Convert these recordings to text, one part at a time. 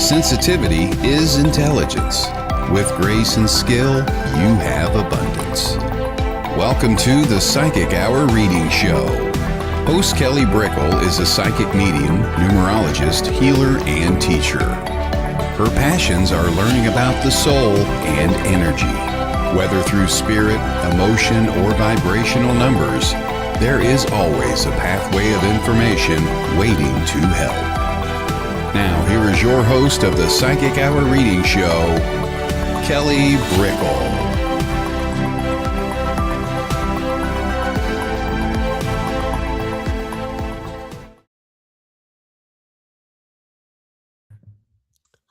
Sensitivity is intelligence. With grace and skill, you have abundance. Welcome to the Psychic Hour Reading Show. Host Kelly Brickel is a psychic medium, numerologist, healer, and teacher. Her passions are learning about the soul and energy. Whether through spirit, emotion, or vibrational numbers, there is always a pathway of information waiting to help. Now, here is your host of the Psychic Hour Reading Show, Kelly Brickel.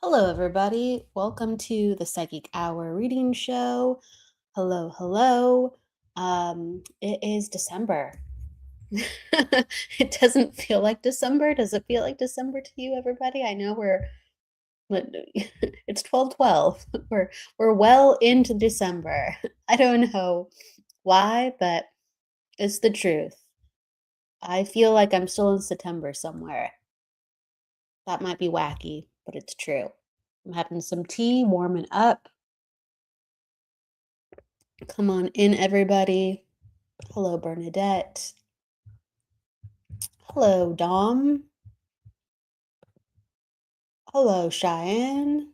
Hello, everybody. Welcome to the Psychic Hour Reading Show. Hello, hello. It is December. It doesn't feel like December. Does it feel like December to you, everybody? I know it's 12/12. We're well into December. I don't know why, but it's the truth. I feel like I'm still in September somewhere. That might be wacky, but it's true. I'm having some tea, warming up. Come on in, everybody. Hello, Bernadette. Hello, Dom. Hello, Cheyenne.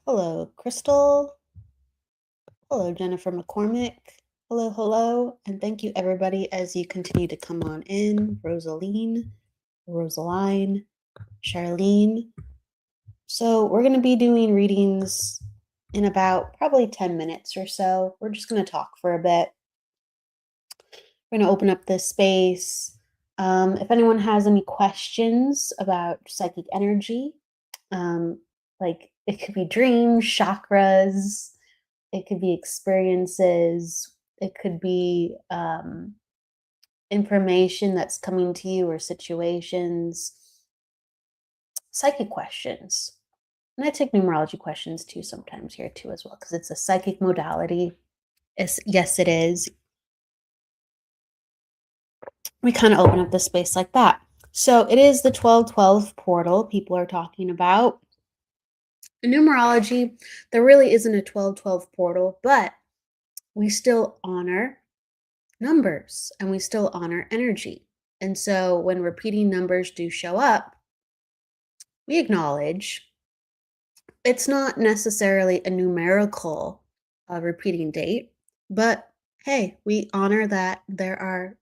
Hello, Crystal. Hello, Jennifer McCormick. Hello, hello. And thank you, everybody, as you continue to come on in. Rosaline, Charlene. So we're going to be doing readings in about probably 10 minutes or so. We're just going to talk for a bit. We're going to open up this space. If anyone has any questions about psychic energy, like it could be dreams, chakras, it could be experiences, it could be information that's coming to you or situations, psychic questions. And I take numerology questions too sometimes here too as well, because it's a psychic modality. Yes, it is. We kind of open up the space like that. So it is the 12/12 portal people are talking about. In numerology, there really isn't a 12/12 portal, but we still honor numbers and we still honor energy. And so when repeating numbers do show up, we acknowledge it's not necessarily a numerical repeating date, but hey, we honor that there are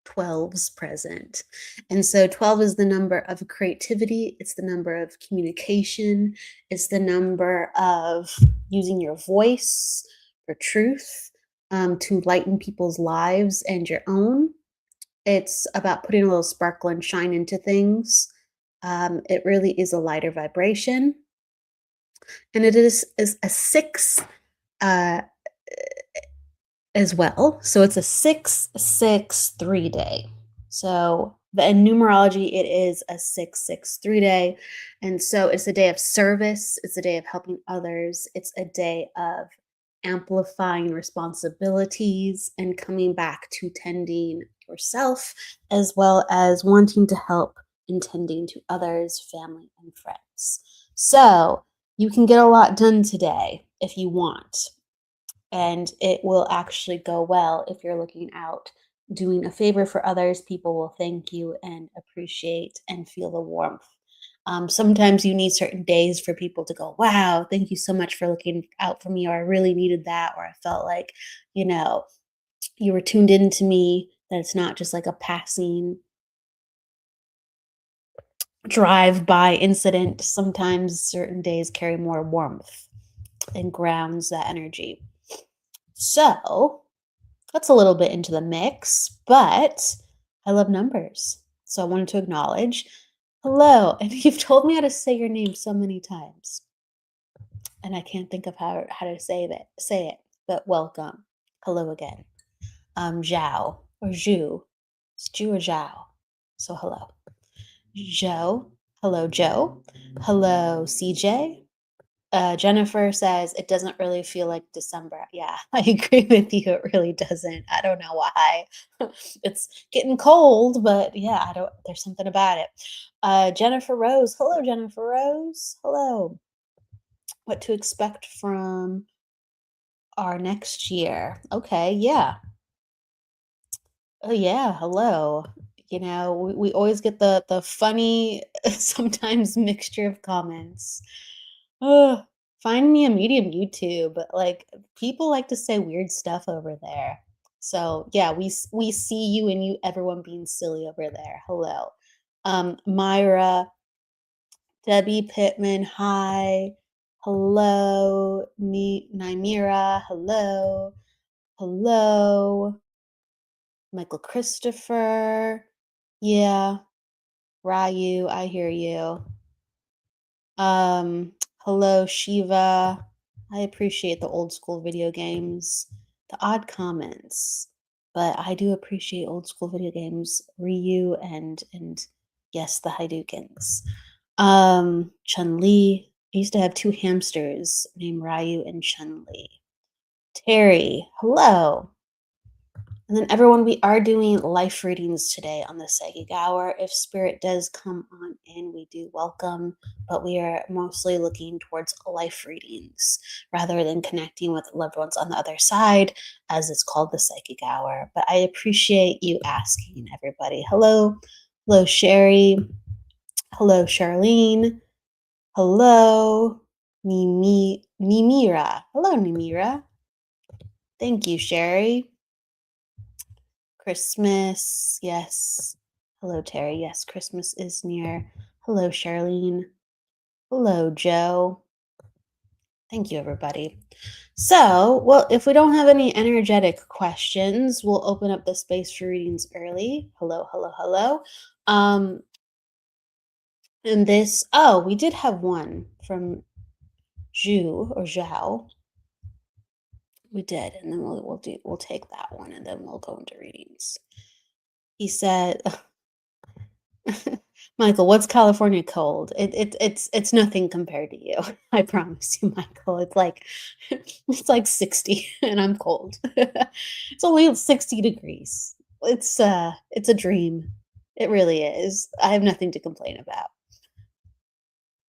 12s present. And so 12 is the number of creativity, it's the number of communication, it's the number of using your voice for truth, to lighten people's lives and your own. It's about putting a little sparkle and shine into things. It really is a lighter vibration. And it is a 6 as well. So it's a 6/6/3 day. So in numerology, it is a 6/6/3 day. And so it's a day of service. It's a day of helping others. It's a day of amplifying responsibilities and coming back to tending yourself, as well as wanting to help in tending to others, family, and friends. So you can get a lot done today if you want. And it will actually go well if you're looking out, doing a favor for others. People will thank you and appreciate and feel the warmth. Sometimes you need certain days for people to go, wow, thank you so much for looking out for me, or I really needed that, or I felt like, you were tuned into me, that it's not just like a passing drive-by incident. Sometimes certain days carry more warmth and grounds that energy. So that's a little bit into the mix, but I love numbers. So I wanted to acknowledge, hello, and you've told me how to say your name so many times, and I can't think of how to say it, but welcome. Hello again. Zhao or Zhu. It's Zhu or Zhao. So hello. Joe. Hello, Joe. Hello, CJ. Jennifer says it doesn't really feel like December. Yeah, I agree with you. It really doesn't. I don't know why. It's getting cold, but yeah, I don't. There's something about it. Jennifer Rose. Hello, Jennifer Rose. Hello. What to expect from our next year? Okay, yeah. Oh yeah, hello. We always get the funny, sometimes mixture of comments. Ugh, find me a medium YouTube, but like people like to say weird stuff over there. So yeah, we see you and you everyone being silly over there. Hello. Myra, Debbie Pittman, hi. Hello, Nymira, hello. Hello. Michael Christopher. Yeah, Ryu, I hear you. Hello, Shiva. I appreciate the old school video games. The odd comments, but I do appreciate old school video games. Ryu and yes, the Hadoukens. Chun Li. I used to have two hamsters named Ryu and Chun Li. Terry, hello. And then everyone, we are doing life readings today on the Psychic Hour. If spirit does come on in, we do welcome, but we are mostly looking towards life readings rather than connecting with loved ones on the other side, as it's called the Psychic Hour. But I appreciate you asking, everybody. Hello, hello, Sherry. Hello, Charlene. Hello, Nimira. Hello, Nimira. Thank you, Sherry. Christmas, yes. Hello, Terry. Yes, Christmas is near. Hello, Charlene. Hello, Joe. Thank you, everybody. So, well, if we don't have any energetic questions, we'll open up the space for readings early. Hello, hello, hello. And this, oh, we did have one from Zhu or Zhao. We did, and then we'll take that one, and then we'll go into readings. He said, Michael, what's California cold? It's nothing compared to you. I promise you, Michael. It's like 60 and I'm cold. It's only 60 degrees. It's a dream. It really is. I have nothing to complain about.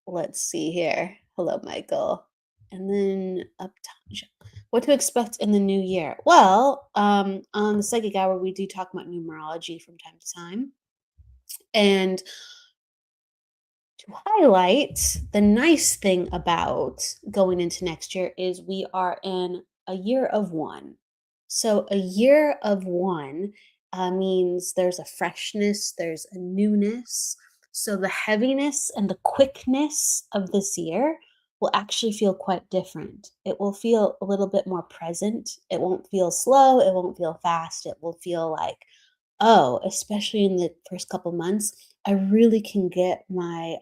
Let's see here. Hello, Michael. And then up top, what to expect in the new year? Well, on the Psychic Hour, we do talk about numerology from time to time. And to highlight the nice thing about going into next year is we are in a year of one. So a year of one means there's a freshness, there's a newness. So the heaviness and the quickness of this year will actually feel quite different. It will feel a little bit more present. It won't feel slow. It won't feel fast. It will feel like, oh, especially in the first couple months, I really can get my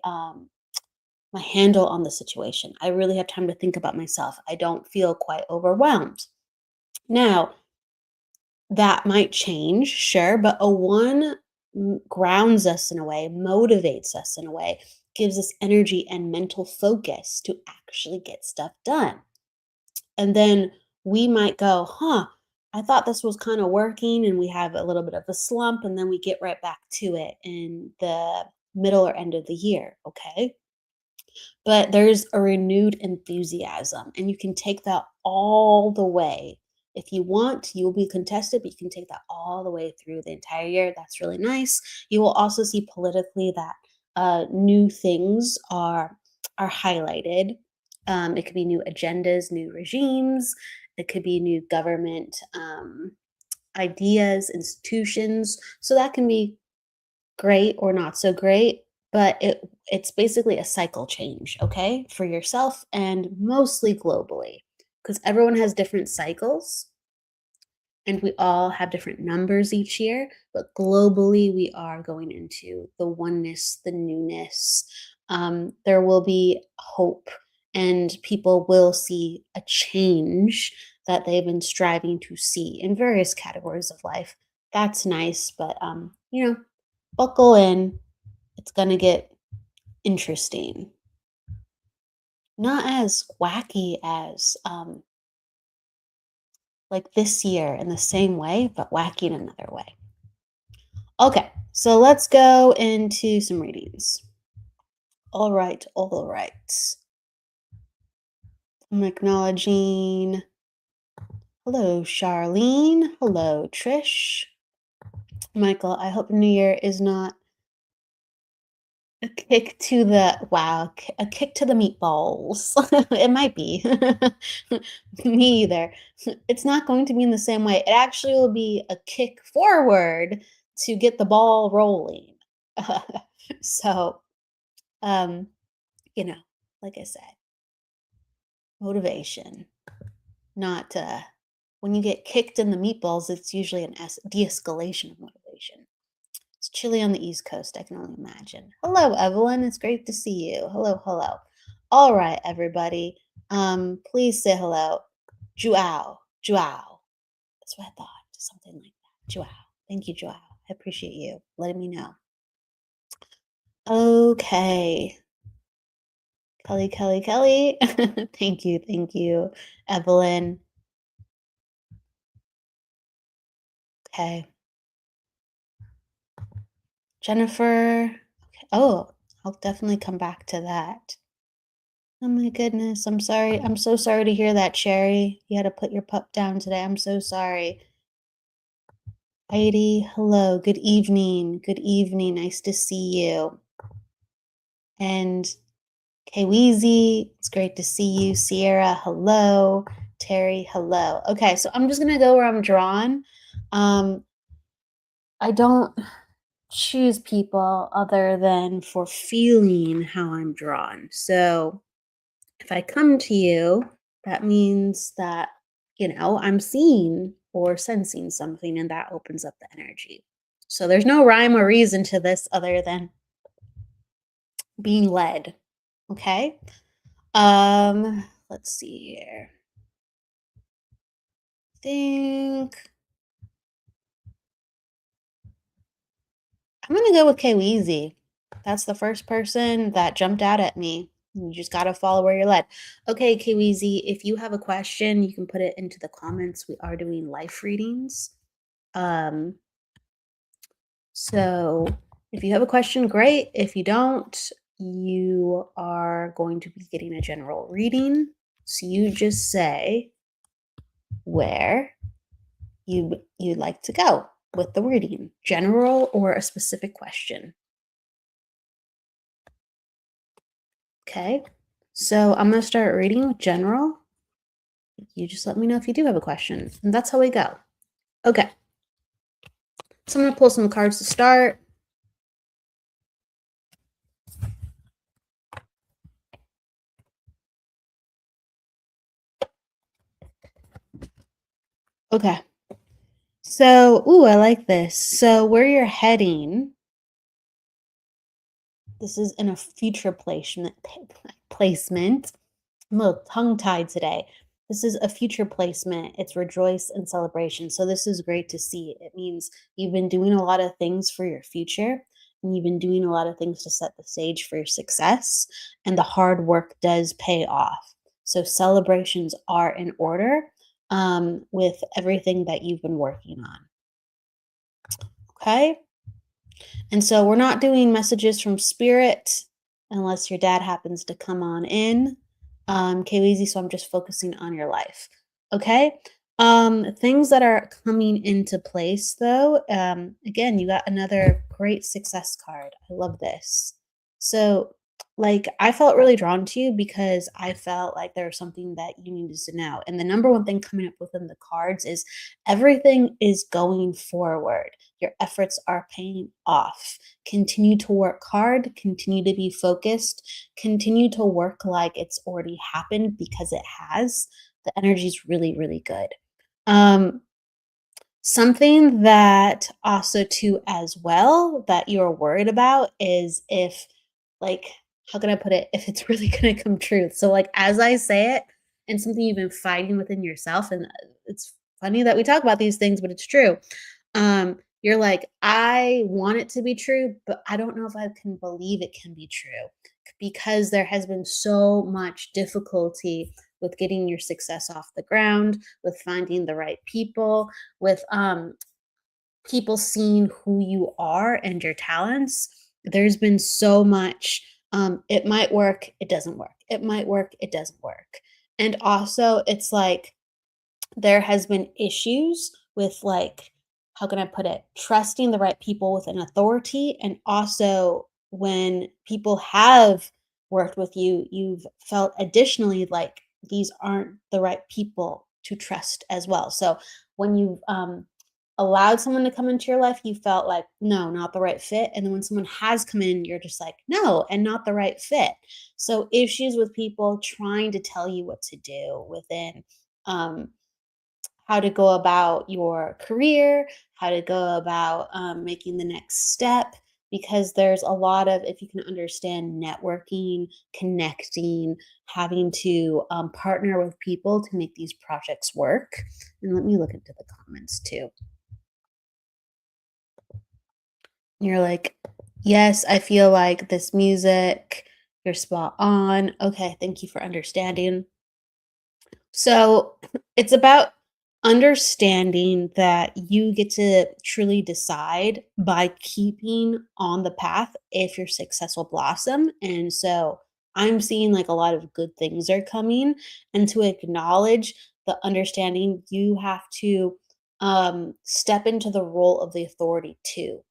handle on the situation. I really have time to think about myself. I don't feel quite overwhelmed. Now, that might change, sure, but a one grounds us in a way, motivates us in a way, gives us energy and mental focus to actually get stuff done. And then we might go, huh, I thought this was kind of working, and we have a little bit of a slump, and then we get right back to it in the middle or end of the year. Okay. But there's a renewed enthusiasm, and you can take that all the way. If you want, you will be contested, but you can take that all the way through the entire year. That's really nice. You will also see politically that new things are highlighted. It could be new agendas, new regimes. It could be new government ideas, institutions. So that can be great or not so great, but it's basically a cycle change, okay, for yourself and mostly globally, because everyone has different cycles and we all have different numbers each year, but globally we are going into the oneness, the newness. There will be hope, and people will see a change that they've been striving to see in various categories of life. That's nice, but buckle in. It's going to get interesting. not as wacky as like this year in the same way, but wacky in another way. Okay, so let's go into some readings. All right, all right. I'm acknowledging. Hello, Charlene. Hello, Trish. Michael, I hope New Year is not a kick to the a kick to the meatballs. It might be. Me either. It's not going to be in the same way. It actually will be a kick forward to get the ball rolling. So, um, you know, like I said, motivation, not when you get kicked in the meatballs, it's usually an de-escalation of motivation. It's chilly on the East Coast, I can only imagine. Hello, Evelyn. It's great to see you. Hello, hello. All right, everybody. Please say hello. Joao. Joao. That's what I thought. Something like that. Joao. Thank you, Joao. I appreciate you letting me know. Okay. Kelly, Kelly, Kelly. Thank you, Evelyn. Okay. Jennifer. Okay. Oh, I'll definitely come back to that. Oh my goodness, I'm sorry. I'm so sorry to hear that, Sherry. You had to put your pup down today. I'm so sorry. Heidi, hello. Good evening. Good evening. Nice to see you. And Kweezy, it's great to see you. Sierra, hello. Terry, hello. Okay, so I'm just gonna go where I'm drawn. I don't choose people other than for feeling how I'm drawn. So if I come to you, that means that, I'm seeing or sensing something and that opens up the energy. So there's no rhyme or reason to this other than being led. Okay? Let's see here. Think I'm gonna go with Kweezy. That's the first person that jumped out at me. You just gotta follow where you're led. Okay, Kweezy, if you have a question, you can put it into the comments. We are doing life readings. Um, so if you have a question, great. If you don't, you are going to be getting a general reading. So you just say where you'd like to go with the reading, general or a specific question. Okay. So I'm going to start reading with general. You just let me know if you do have a question. And that's how we go. Okay. So I'm going to pull some cards to start. Okay. So, ooh, I like this. So where you're heading, this is in a future placement. I'm a little tongue-tied today. This is a future placement. It's rejoice and celebration. So this is great to see. It means you've been doing a lot of things for your future, and you've been doing a lot of things to set the stage for your success, and the hard work does pay off. So celebrations are in order with everything that you've been working on. Okay? And so we're not doing messages from spirit unless your dad happens to come on in. Kweezy, so I'm just focusing on your life. Okay. Things that are coming into place though. Again, you got another great success card. I love this. So like I felt really drawn to you because I felt like there was something that you needed to know. And the number one thing coming up within the cards is everything is going forward. Your efforts are paying off. Continue to work hard, continue to be focused, continue to work like it's already happened because it has. The energy is really, really good. Something that also too as well that you're worried about is if like how can I put it? If it's really gonna come true. So like as I say it, and something you've been fighting within yourself, and it's funny that we talk about these things, but it's true. You're like, I want it to be true, but I don't know if I can believe it can be true because there has been so much difficulty with getting your success off the ground, with finding the right people, with people seeing who you are and your talents. There's been so much, it might work, it doesn't work. It might work, it doesn't work. And also, it's like there has been issues with, like, how can I put it? Trusting the right people with an authority, and also when people have worked with you, you've felt additionally like these aren't the right people to trust as well. So when you've allowed someone to come into your life, you felt like, no, not the right fit. And then when someone has come in, you're just like, no, and not the right fit. So issues with people trying to tell you what to do within, um, how to go about your career, how to go about making the next step, because there's a lot of, if you can understand networking, connecting, having to partner with people to make these projects work. And let me look into the comments too. You're like, yes, I feel like this music, you're spot on. Okay, thank you for understanding. So it's about understanding that you get to truly decide by keeping on the path if your success will blossom. And so I'm seeing like a lot of good things are coming, and to acknowledge the understanding, you have to step into the role of the authority too.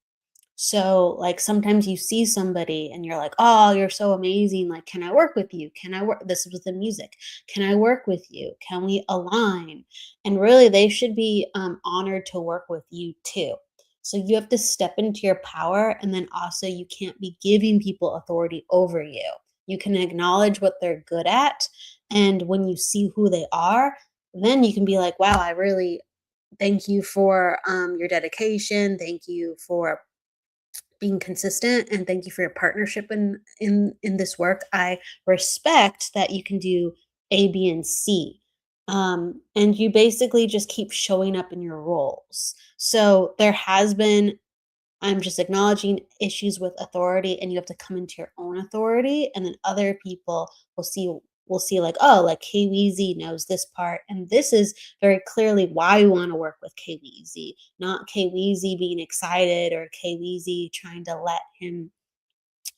So, like, sometimes you see somebody and you're like, "Oh, you're so amazing. Like, can I work with you? Can I work?" This is with the music. Can I work with you? Can we align? And really, they should be honored to work with you too. So, you have to step into your power. And then also, you can't be giving people authority over you. You can acknowledge what they're good at. And when you see who they are, then you can be like, wow, I really thank you for your dedication. Thank you for being consistent, and thank you for your partnership in this work. I respect that you can do A, B, and C. And you basically just keep showing up in your roles. So there has been, I'm just acknowledging issues with authority, and you have to come into your own authority, and then other people will see like, oh, like KWZ knows this part, and this is very clearly why we want to work with KWZ, not KWZ being excited or KWZ trying to let him,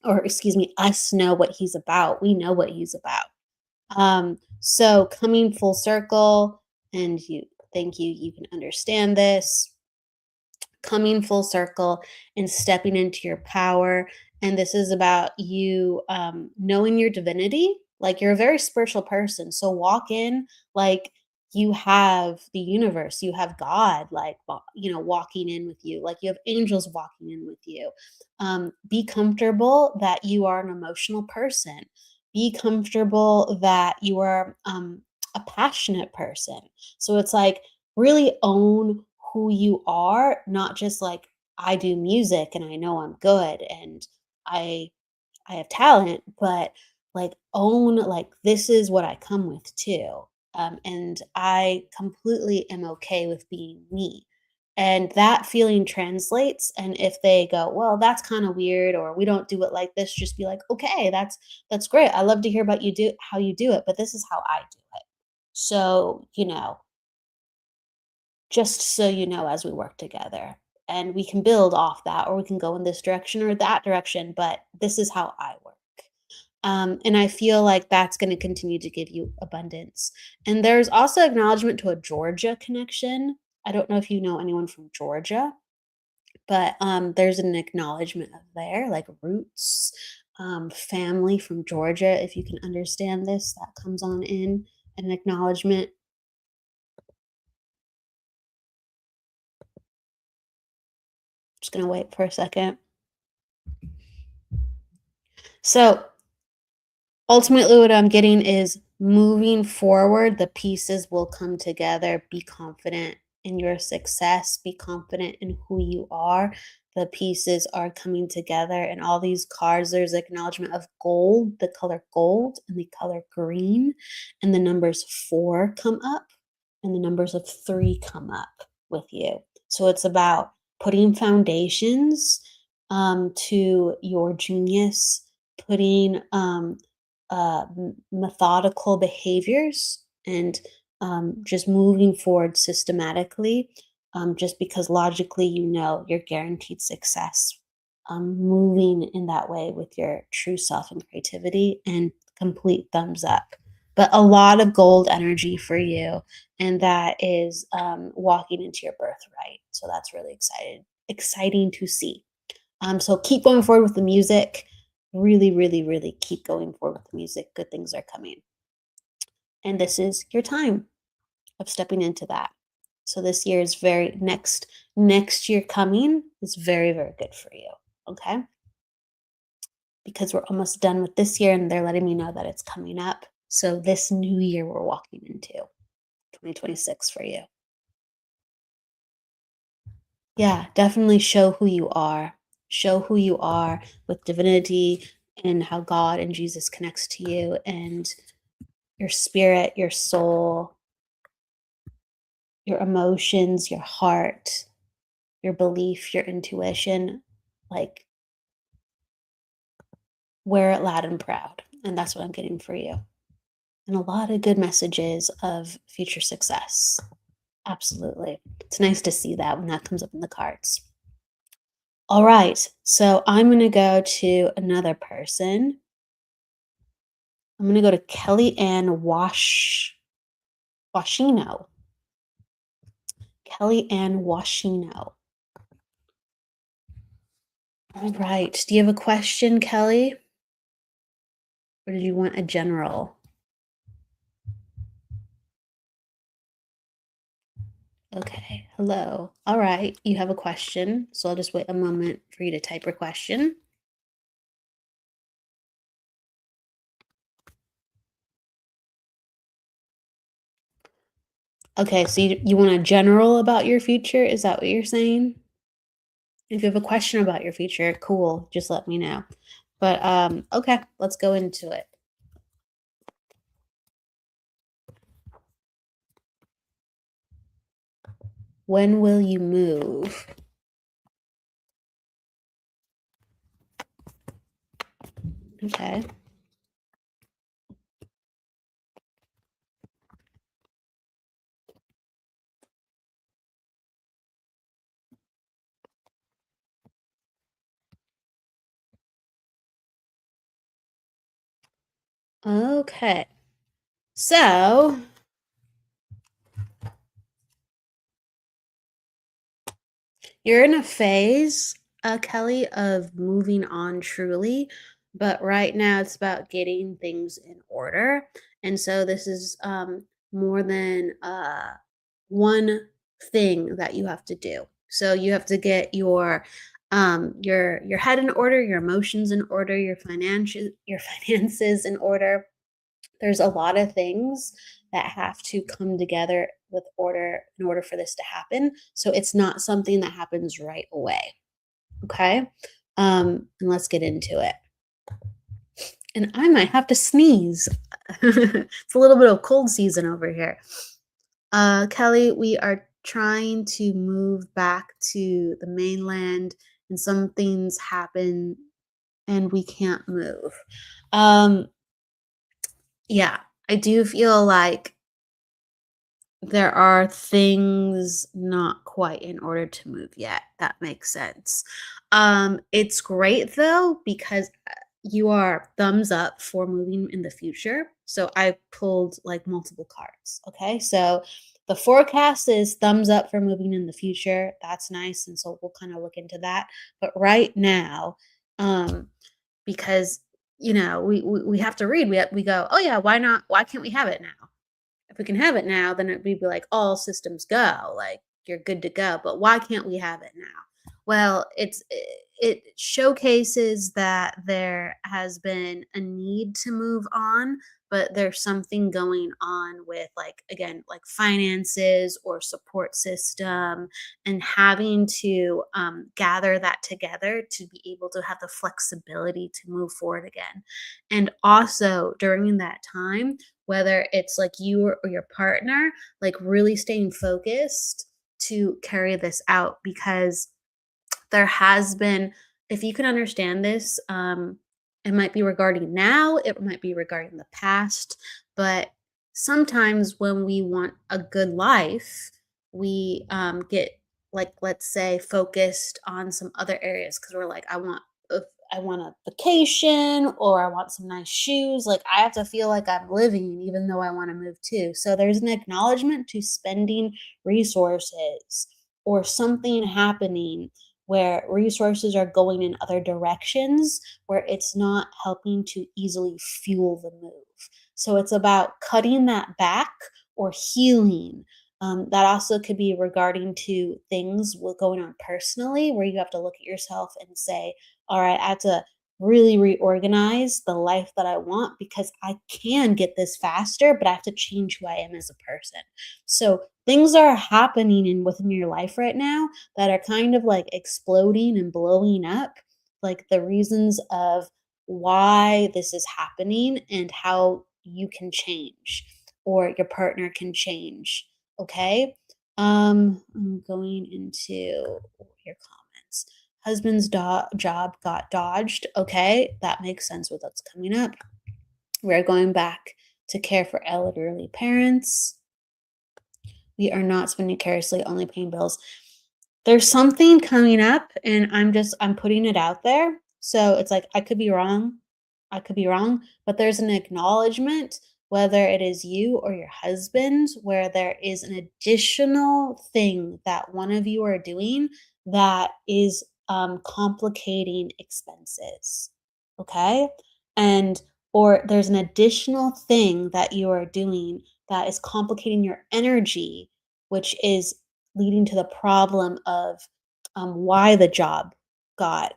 or excuse me, us know what he's about. We know what he's about. So coming full circle, and you thank you, you can understand this, coming full circle and stepping into your power. And this is about you knowing your divinity. Like, you're a very spiritual person. So walk in like you have the universe, you have God, like, walking in with you, like you have angels walking in with you. Be comfortable that you are an emotional person. Be comfortable that you are a passionate person. So it's like, really own who you are, not just like, I do music and I know I'm good and I I have talent, but like, own like, this is what I come with too. And I completely am okay with being me. And that feeling translates. And if they go, well, that's kind of weird, or we don't do it like this, just be like, okay, that's great. I love to hear about you do how you do it, but this is how I do it. So, just so you know, as we work together, and we can build off that, or we can go in this direction or that direction, but this is how I work. And I feel like that's going to continue to give you abundance. And there's also acknowledgement to a Georgia connection. I don't know if you know anyone from Georgia, but there's an acknowledgement of there, like roots, family from Georgia. If you can understand this, that comes on in an acknowledgement. Just gonna wait for a second. So ultimately, what I'm getting is, moving forward, the pieces will come together. Be confident in your success, be confident in who you are. The pieces are coming together, and all these cards, there's acknowledgement of gold, the color gold, and the color green, and the numbers 4 come up, and the numbers of 3 come up with you. So it's about putting foundations to your genius, putting methodical behaviors and just moving forward systematically, just because logically you know you're guaranteed success. Moving in that way with your true self and creativity, and complete thumbs up. But a lot of gold energy for you, and that is walking into your birthright. So that's really exciting to see. So keep going forward with the music. Really, really, really keep going forward with the music. Good things are coming. And this is your time of stepping into that. So this year is very next year coming is very, very good for you. Okay? Because we're almost done with this year and they're letting me know that it's coming up. So this new year we're walking into 2026 for you. Yeah, definitely show who you are. Show who you are with divinity and how God and Jesus connects to you and your spirit, your soul, your emotions, your heart, your belief, your intuition. Like, wear it loud and proud. And that's what I'm getting for you. And a lot of good messages of future success. Absolutely. It's nice to see that when that comes up in the cards. All right. So I'm going to go to another person. I'm going to go to Kelly Ann Washino. Kelly Ann Washino. All right. Do you have a question, Kelly? Or did you want a general? Okay. Hello. All right. You have a question. So I'll just wait a moment for you to type your question. Okay. So you want a general about your future? Is that what you're saying? If you have a question about your future, cool. Just let me know. But okay, let's go into it. When will you move? Okay. Okay. So you're in a phase, Kelly, of moving on truly, but right now it's about getting things in order. And so this is more than one thing that you have to do. So you have to get your head in order, your emotions in order, your finances in order. There's a lot of things that have to come together with order in order for this to happen. So it's not something that happens right away. Okay. And let's get into it. And I might have to sneeze. It's a little bit of cold season over here. Kelly, we are trying to move back to the mainland, and some things happen and we can't move. Um, yeah, I do feel like there are things not quite in order to move yet. That makes sense. It's great though, because you are thumbs up for moving in the future. So I pulled like multiple cards. Okay. So the forecast is thumbs up for moving in the future. That's nice. And so we'll kind of look into that. But right now, um, because we have to read, we go, oh yeah, why not? Why can't we have it now? If we can have it now, then it'd be like all systems go, like you're good to go. But why can't we have it now? Well, it showcases that there has been a need to move on, but there's something going on with, like, again, like finances or support system, and having to gather that together to be able to have the flexibility to move forward again. And also during that time, whether it's like you or your partner, like really staying focused to carry this out, because there has been, if you can understand this, It might be regarding now, it might be regarding the past, but sometimes when we want a good life, we get, like, let's say, focused on some other areas because we're like, a, I want a vacation, or I want some nice shoes. Like, I have to feel like I'm living even though I want to move too. So there's an acknowledgement to spending resources or something happening where resources are going in other directions where it's not helping to easily fuel the move. So it's about cutting that back or healing. That also could be regarding to things going on personally, where you have to look at yourself and say, all right, I have to really reorganize the life that I want because I can get this faster, but I have to change who I am as a person. So things are happening in within your life right now that are kind of like exploding and blowing up, like the reasons of why this is happening and how you can change or your partner can change. Okay. I'm going into your comments. Husband's job got dodged. Okay, that makes sense with what's coming up. We're going back to care for elderly parents. We are not spending carelessly, only paying bills. There's something coming up, and I'm putting it out there. So it's like I could be wrong. I could be wrong, but there's an acknowledgement, whether it is you or your husband, where there is an additional thing that one of you are doing that is complicating expenses. Okay. And, or there's an additional thing that you are doing that is complicating your energy, which is leading to the problem of why the job got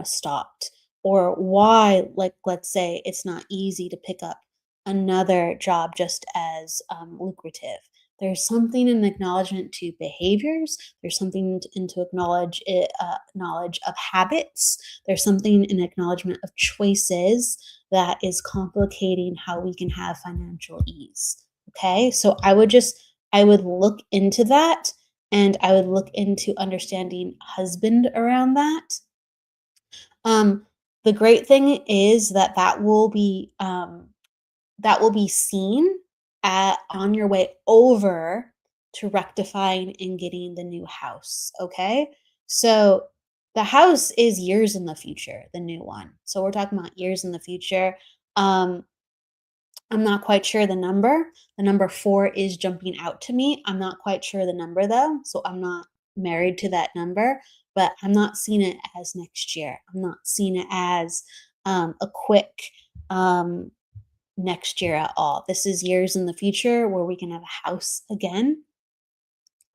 stopped, or why, like, let's say it's not easy to pick up another job just as lucrative. There's something in acknowledgement to behaviors. There's something into acknowledge it, knowledge of habits. There's something in acknowledgement of choices that is complicating how we can have financial ease. Okay, so I would look into that, and I would look into understanding husband around that. Um, the great thing is that that will be seen at on your way over to rectifying and getting the new house, okay? So, the house is years in the future, the new one. So, we're talking about years in the future. Um, I'm not quite sure the number. The number 4 is jumping out to me. I'm not quite sure the number though, so I'm not married to that number, but I'm not seeing it as next year. I'm not seeing it as a quick next year at all. This is years in the future where we can have a house again.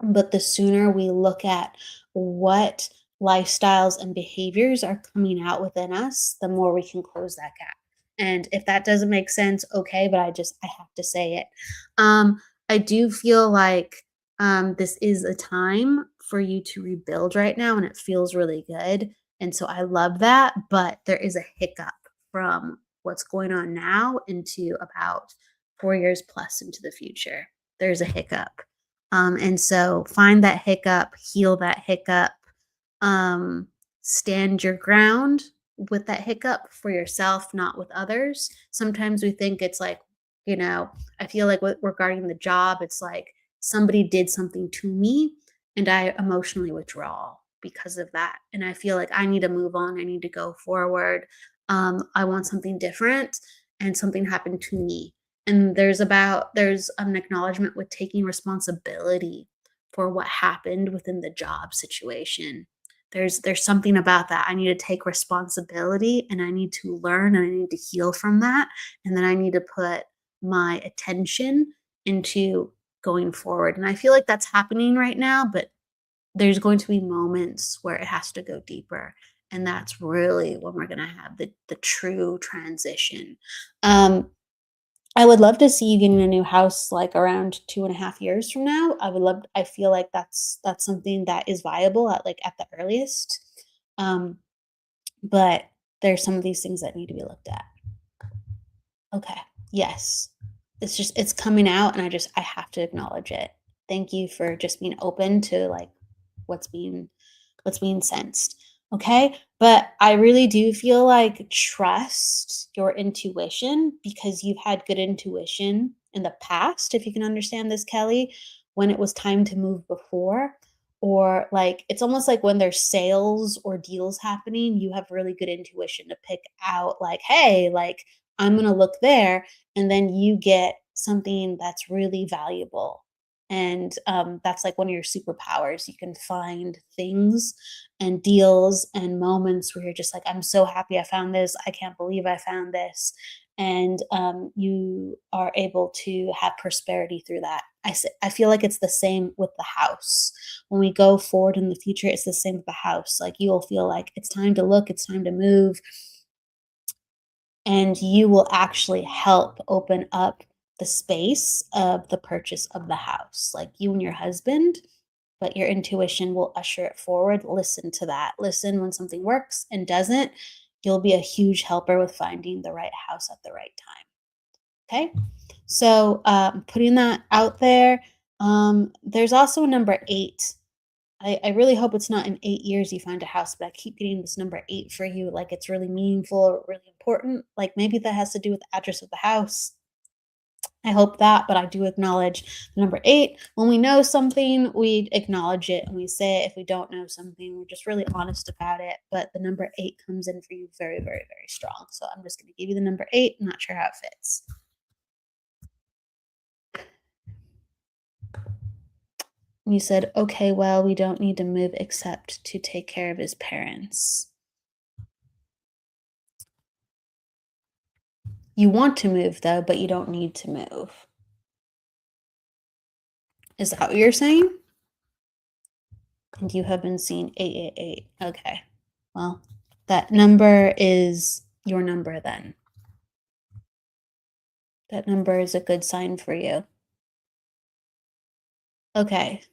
But the sooner we look at what lifestyles and behaviors are coming out within us, the more we can close that gap. And if that doesn't make sense, okay, but I have to say it. I do feel like this is a time for you to rebuild right now, and it feels really good. And so I love that, but there is a hiccup from what's going on now into about 4 years plus into the future. There's a hiccup. And so find that hiccup, heal that hiccup, um, stand your ground with that hiccup for yourself, not with others. Sometimes we think it's like, I feel like regarding the job, it's like somebody did something to me and I emotionally withdraw because of that. And I feel like I need to move on. I need to go forward. I want something different, and something happened to me. And there's an acknowledgement with taking responsibility for what happened within the job situation. There's something about that. I need to take responsibility, and I need to learn, and I need to heal from that, and then I need to put my attention into going forward. And I feel like that's happening right now, but there's going to be moments where it has to go deeper. And that's really when we're going to have the true transition. Um, I would love to see you getting a new house like around 2.5 years from now. I feel like that's something that is viable at the earliest. Um, but there's some of these things that need to be looked at. Okay. Yes. It's coming out, and I have to acknowledge it. Thank you for just being open to like what's being what's being sensed. Okay. But I really do feel like trust your intuition because you've had good intuition in the past, if you can understand this, Kelly, when it was time to move before. Or like it's almost like when there's sales or deals happening, you have really good intuition to pick out, like, hey, like I'm going to look there. And then you get something that's really valuable. And that's like one of your superpowers. You can find things and deals and moments where you're just like, I'm so happy I found this. I can't believe I found this. And you are able to have prosperity through that. I feel like it's the same with the house. When we go forward in the future, it's the same with the house. Like you will feel like it's time to look, it's time to move, and you will actually help open up the space of the purchase of the house. Like you and your husband, but your intuition will usher it forward. Listen to that. Listen when something works and doesn't. You'll be a huge helper with finding the right house at the right time. Okay. So putting that out there. There's also a number 8. I really hope it's not in 8 years you find a house, but I keep getting this number 8 for you. Like it's really meaningful or really important. Like maybe that has to do with the address of the house. I hope that, but I do acknowledge the number 8. When we know something, we acknowledge it and we say it. If we don't know something, we're just really honest about it. But the number 8 comes in for you very, very, very strong. So I'm just going to give you the number 8. I'm not sure how it fits. You said, okay, well, we don't need to move except to take care of his parents. You want to move though, but you don't need to move. Is that what you're saying? And you have been seeing 888. Okay. Well, that number is your number then. That number is a good sign for you. Okay.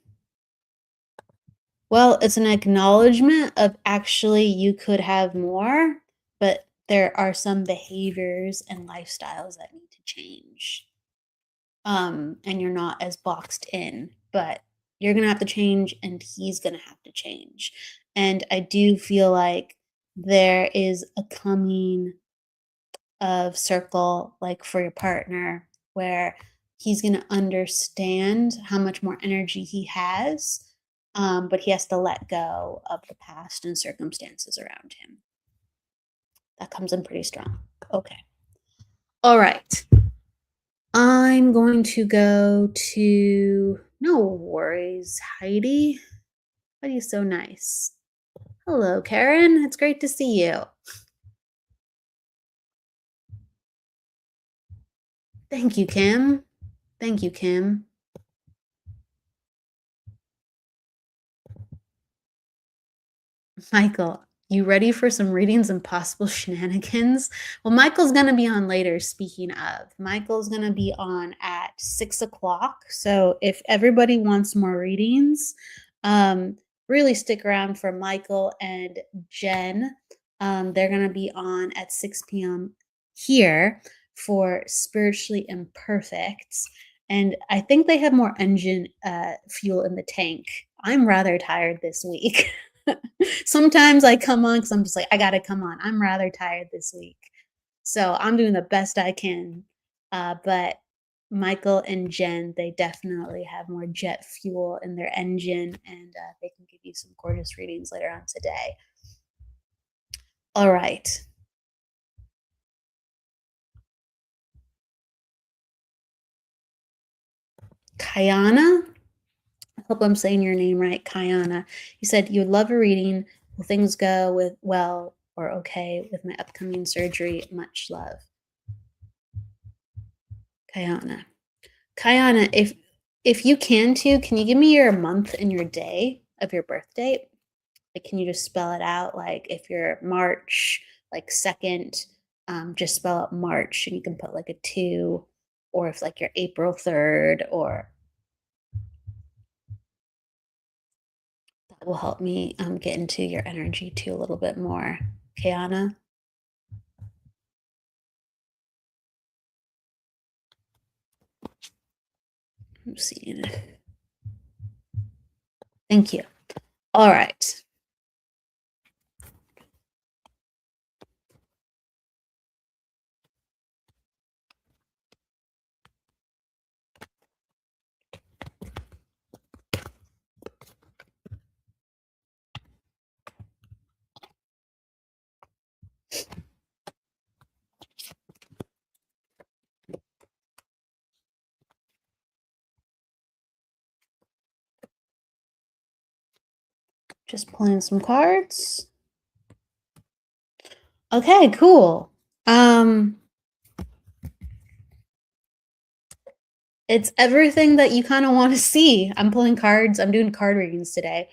Well, it's an acknowledgement of actually you could have more, but there are some behaviors and lifestyles that need to change. And you're not as boxed in, but you're gonna have to change and he's gonna have to change. And I do feel like there is a coming of circle like for your partner where he's going to understand how much more energy he has, but he has to let go of the past and circumstances around him. That comes in pretty strong. Okay. All right. I'm going to go to, no worries, Heidi. Heidi's so nice. Hello, Karen. It's great to see you. Thank you, Kim. Thank you, Kim. Michael, you ready for some readings and possible shenanigans? Well, Michael's going to be on later, speaking of. Michael's going to be on at 6 o'clock. So if everybody wants more readings, really stick around for Michael and Jen. They're going to be on at 6 p.m. here for Spiritually Imperfect. And I think they have more engine fuel in the tank. I'm rather tired this week. Sometimes I come on because I'm just like, I gotta come on. I'm rather tired this week. So I'm doing the best I can. But Michael and Jen, they definitely have more jet fuel in their engine and they can give you some gorgeous readings later on today. All right. Kayana, I hope I'm saying your name right, Kayana. You said you would love a reading. Will things go with well or okay with my upcoming surgery? Much love. Kayana. Kayana, if you can you give me your month and your day of your birth date? Like, can you just spell it out? Like, if you're March, like 2nd, just spell out March, and you can put like a 2, or if like you're April 3rd, or that will help me get into your energy too a little bit more. Kayana. I'm seeing it. Thank you. All right. Just pulling some cards. Okay, cool. It's everything that you kind of want to see. I'm pulling cards. I'm doing card readings today.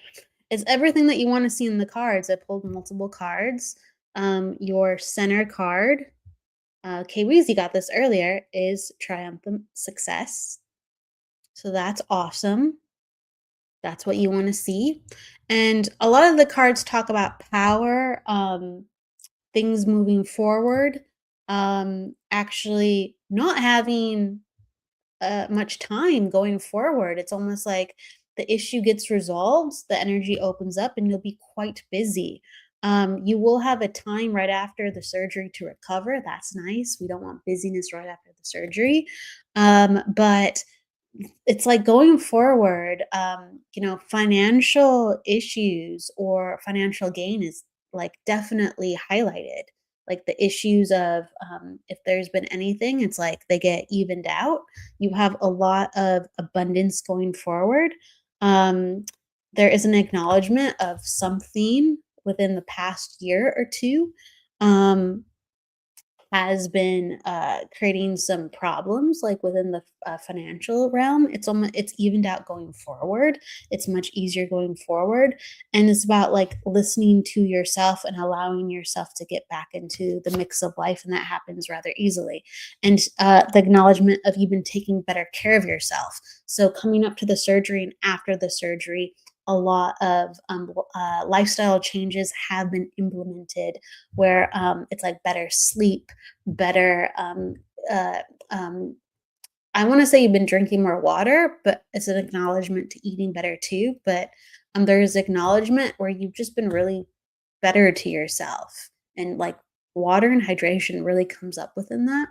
It's everything that you want to see in the cards. I pulled multiple cards. Your center card, K-Weezy got this earlier, is triumphant success. So that's awesome. That's what you want to see. And a lot of the cards talk about power, things moving forward, actually not having much time going forward. It's almost like the issue gets resolved, the energy opens up, and you'll be quite busy. You will have a time right after the surgery to recover. That's nice. We don't want busyness right after the surgery. But it's like going forward, financial issues or financial gain is like definitely highlighted. Like the issues of if there's been anything, it's like they get evened out. You have a lot of abundance going forward. Um, there is an acknowledgement of something within the past year or two. Um, has been creating some problems like within the financial realm. It's evened out going forward. It's much easier going forward, and it's about like listening to yourself and allowing yourself to get back into the mix of life, and that happens rather easily. And the acknowledgement of you've been taking better care of yourself. So coming up to the surgery and after the surgery, a lot of lifestyle changes have been implemented where it's like better sleep, better. Uh, um, I want to say you've been drinking more water, but it's an acknowledgement to eating better too. But there's acknowledgement where you've just been really better to yourself. And like water and hydration really comes up within that.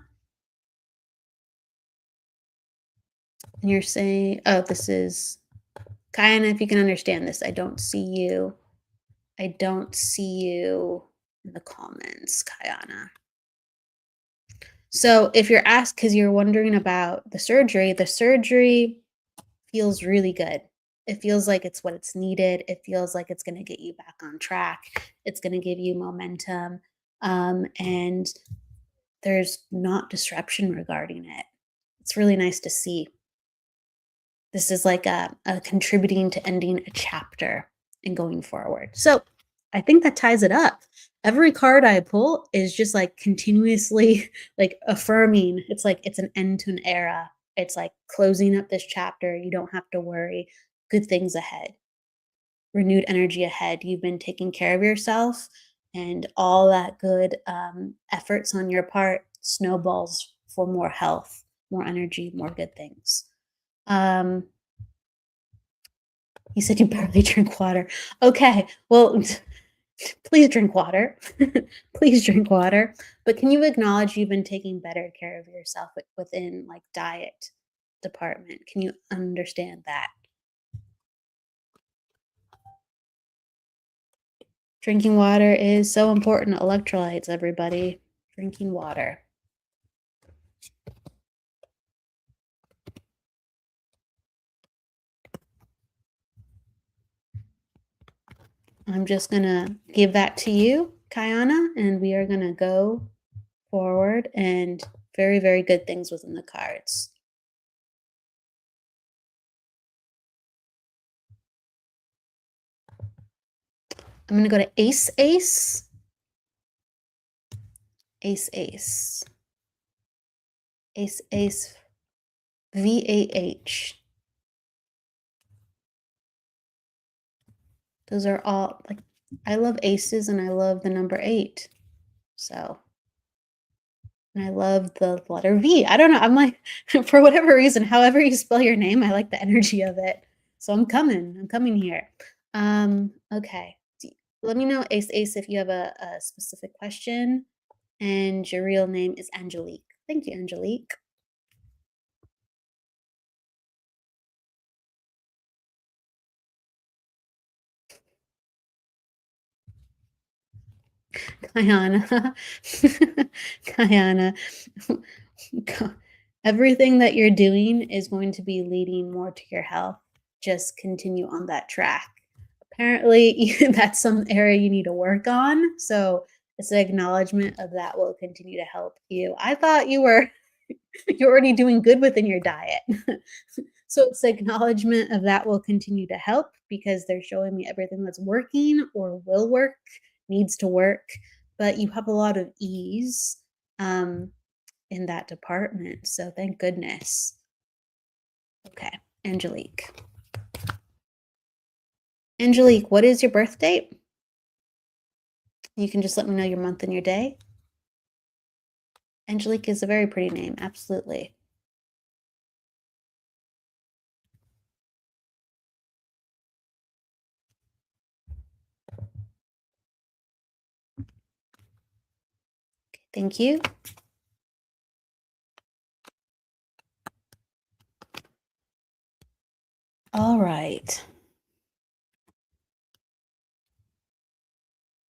And you're saying, oh, this is Kayana, if you can understand this, I don't see you. I don't see you in the comments, Kayana. So if you're asked because you're wondering about the surgery feels really good. It feels like it's what it's needed. It feels like it's going to get you back on track. It's going to give you momentum. And there's not disruption regarding it. It's really nice to see. This is like a contributing to ending a chapter and going forward. So I think that ties it up. Every card I pull is just like continuously like affirming. It's like it's an end to an era. It's like closing up this chapter. You don't have to worry. Good things ahead. Renewed energy ahead. You've been taking care of yourself, and all that good efforts on your part snowballs for more health, more energy, more good things. You said you barely drink water. Okay, well, please drink water. Please drink water. But can you acknowledge you've been taking better care of yourself within like diet department? Can you understand that? Drinking water is so important. Electrolytes, everybody. Drinking water. I'm just going to give that to you, Kayana, and we are going to go forward and very, very good things within the cards. I'm going to go to Ace Ace. Ace Ace. Ace Ace VAH. Those are all like I love aces and I love the number 8. So and I love the letter V. I don't know. I'm like for whatever reason, however you spell your name, I like the energy of it. So I'm coming. I'm coming here. Okay. Let me know, Ace Ace, if you have a specific question. And your real name is Angelique. Thank you, Angelique. Kayana, Kayana, everything that you're doing is going to be leading more to your health. Just continue on that track. Apparently, that's some area you need to work on. So it's an acknowledgement of that will continue to help you. I thought you were you're already doing good within your diet. So it's acknowledgement of that will continue to help because they're showing me everything that's working or will work, needs to work, but you have a lot of ease um, in that department. So thank goodness. Okay, Angelique. Angelique, what is your birth date? You can just let me know your month and your day. Angelique is a very pretty name, absolutely. Thank you. All right.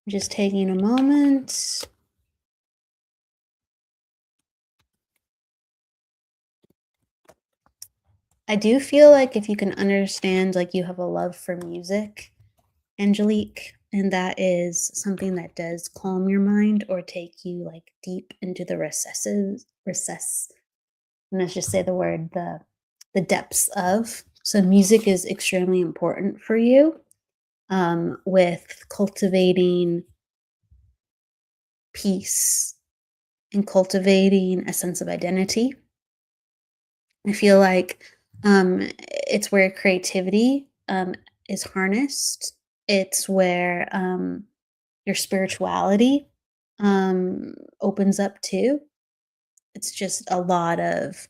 Just taking a moment. I do feel like if you can understand, like you have a love for music, Angelique, and that is something that does calm your mind or take you like deep into the recess. And let's just say the word the depths of. So music is extremely important for you with cultivating peace and cultivating a sense of identity. I feel like it's where creativity is harnessed. It's where your spirituality opens up too. It's just a lot of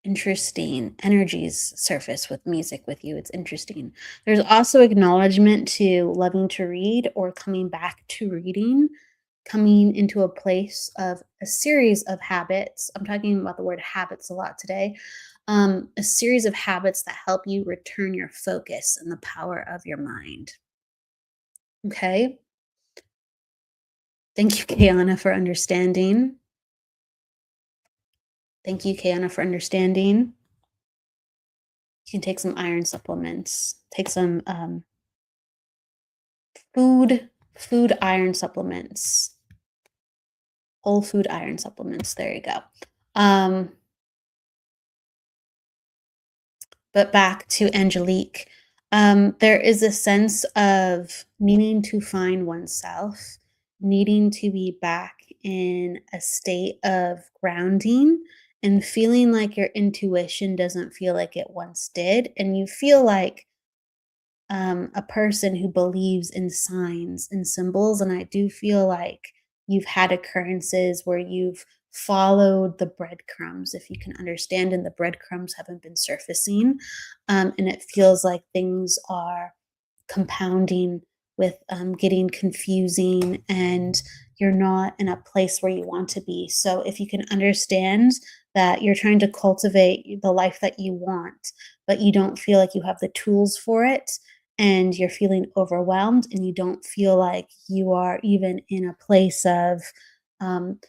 interesting energies surface with music with you. It's interesting. There's also acknowledgement to loving to read or coming back to reading, coming into a place of a series of habits. I'm talking about the word habits a lot today. A series of habits that help you return your focus and the power of your mind. Okay. Thank you, Kayana, for understanding. Thank you, Kayana, for understanding. You can take some iron supplements. Take some food iron supplements. Whole food iron supplements. There you go. But back to Angelique. There is a sense of needing to find oneself, needing to be back in a state of grounding and feeling like your intuition doesn't feel like it once did. And you feel like a person who believes in signs and symbols. And I do feel like you've had occurrences where you've followed the breadcrumbs, if you can understand, and the breadcrumbs haven't been surfacing. And it feels like things are compounding with getting confusing and you're not in a place where you want to be. So if you can understand that you're trying to cultivate the life that you want, but you don't feel like you have the tools for it, and you're feeling overwhelmed and you don't feel like you are even in a place of um,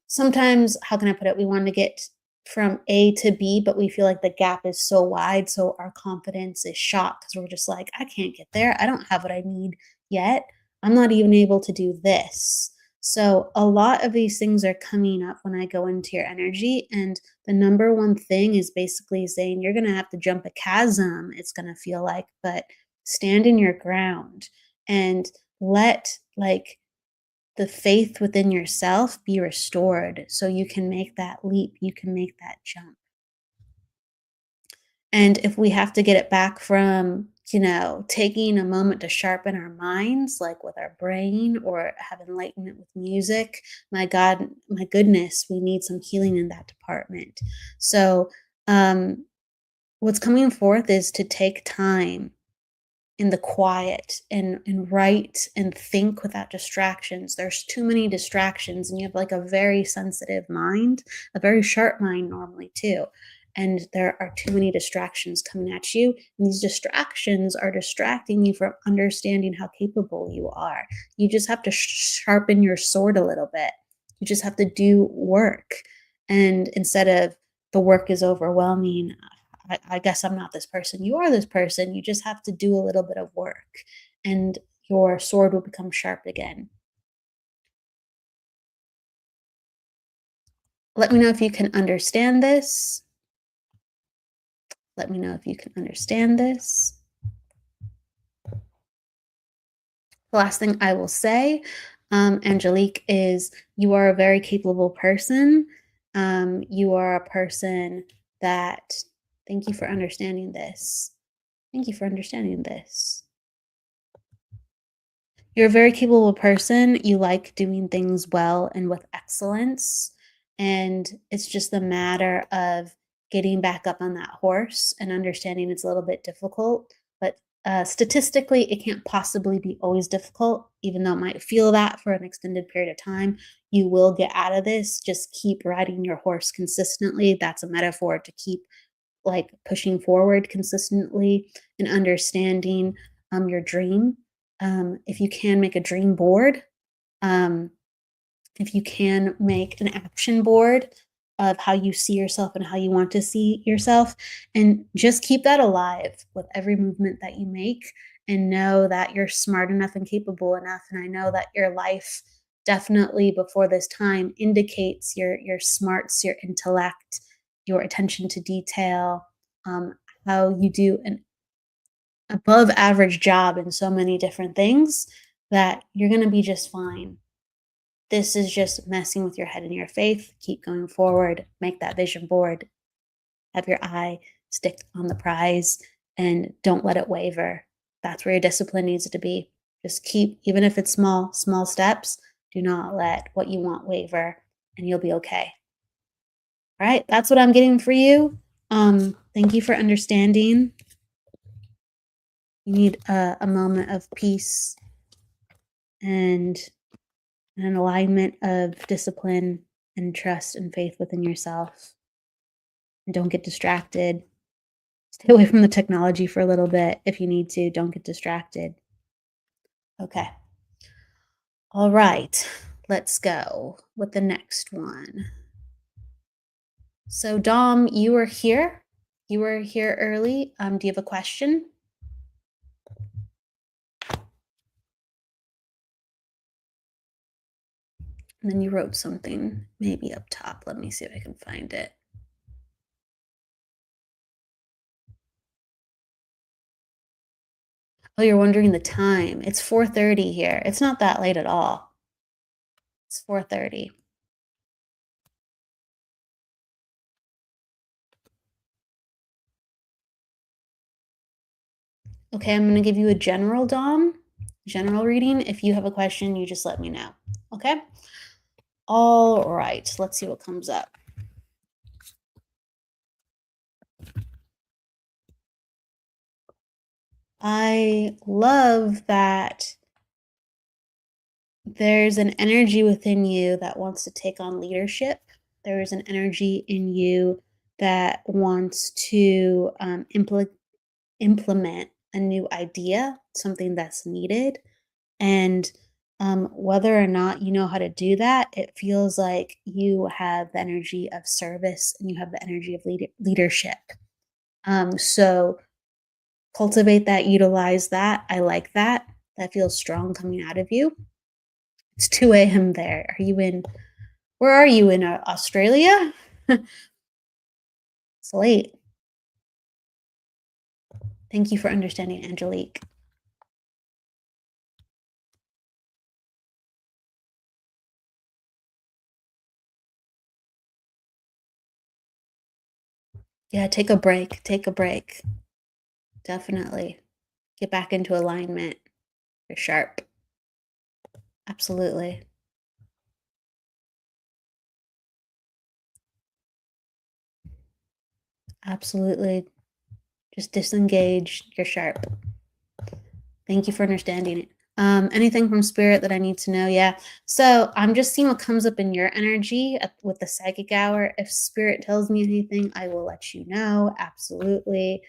sometimes, how can I put it? We want to get from A to B, but we feel like the gap is so wide. So our confidence is shot because we're just like, I can't get there. I don't have what I need yet. I'm not even able to do this. So a lot of these things are coming up when I go into your energy. And the number one thing is basically saying you're going to have to jump a chasm, it's going to feel like, but stand in your ground and let like the faith within yourself be restored so you can make that leap, you can make that jump. And if we have to get it back from, taking a moment to sharpen our minds, like with our brain or have enlightenment with music, my God, my goodness, we need some healing in that department. So, what's coming forth is to take time in the quiet and write and think without distractions. There's too many distractions, and you have like a very sensitive mind, a very sharp mind normally too. and there are too many distractions coming at you. And these distractions are distracting you from understanding how capable you are. You just have to sharpen your sword a little bit. You just have to do work. And instead of the work is overwhelming, I guess I'm not this person. You are this person. You just have to do a little bit of work, and your sword will become sharp again. Let me know if you can understand this. Let me know if you can understand this. The last thing I will say, Angelique, is you are a very capable person. You are a person that, thank you for understanding this. Thank you for understanding this. You're a very capable person. You like doing things well and with excellence. And it's just a matter of getting back up on that horse and understanding it's a little bit difficult. But statistically, it can't possibly be always difficult, even though it might feel that for an extended period of time. You will get out of this. Just keep riding your horse consistently. That's a metaphor to keep like pushing forward consistently and understanding your dream. If you can make a dream board, um, if you can make an action board of how you see yourself and how you want to see yourself, and just keep that alive with every movement that you make, and know that you're smart enough and capable enough. And I know that your life definitely before this time indicates your smarts, your intellect, your attention to detail, how you do an above average job in so many different things that you're going to be just fine. This is just messing with your head and your faith. Keep going forward, make that vision board, have your eye stick on the prize, and don't let it waver. That's where your discipline needs to be. Just keep, even if it's small, small steps, do not let what you want waver, and you'll be okay. All right, that's what I'm getting for you. Thank you for understanding. You need a moment of peace and an alignment of discipline and trust and faith within yourself. And don't get distracted. Stay away from the technology for a little bit if you need to. Don't get distracted. Okay. All right. Let's go with the next one. So, Dom, you were here. You were here early. Do you have a question? And then you wrote something maybe up top. Let me see if I can find it. Oh, you're wondering the time. It's 4:30 here. It's not that late at all. It's 4:30. Okay, I'm gonna give you a general general reading. If you have a question, you just let me know. Okay? All right, let's see what comes up. I love that there's an energy within you that wants to take on leadership. There is an energy in you that wants to implement a new idea, something that's needed. And whether or not you know how to do that, it feels like you have the energy of service and you have the energy of leadership. So cultivate that, utilize that. I like that. That feels strong coming out of you. It's 2 a.m. there. Where are you in Australia? It's late. Thank you for understanding, Angelique. Yeah, take a break. Take a break. Definitely. Get back into alignment. You're sharp. Absolutely. Absolutely. Just disengage. You're sharp. Thank you for understanding it. Anything from spirit that I need to know? Yeah. So I'm just seeing what comes up in your energy with the psychic hour. If spirit tells me anything, I will let you know. Absolutely.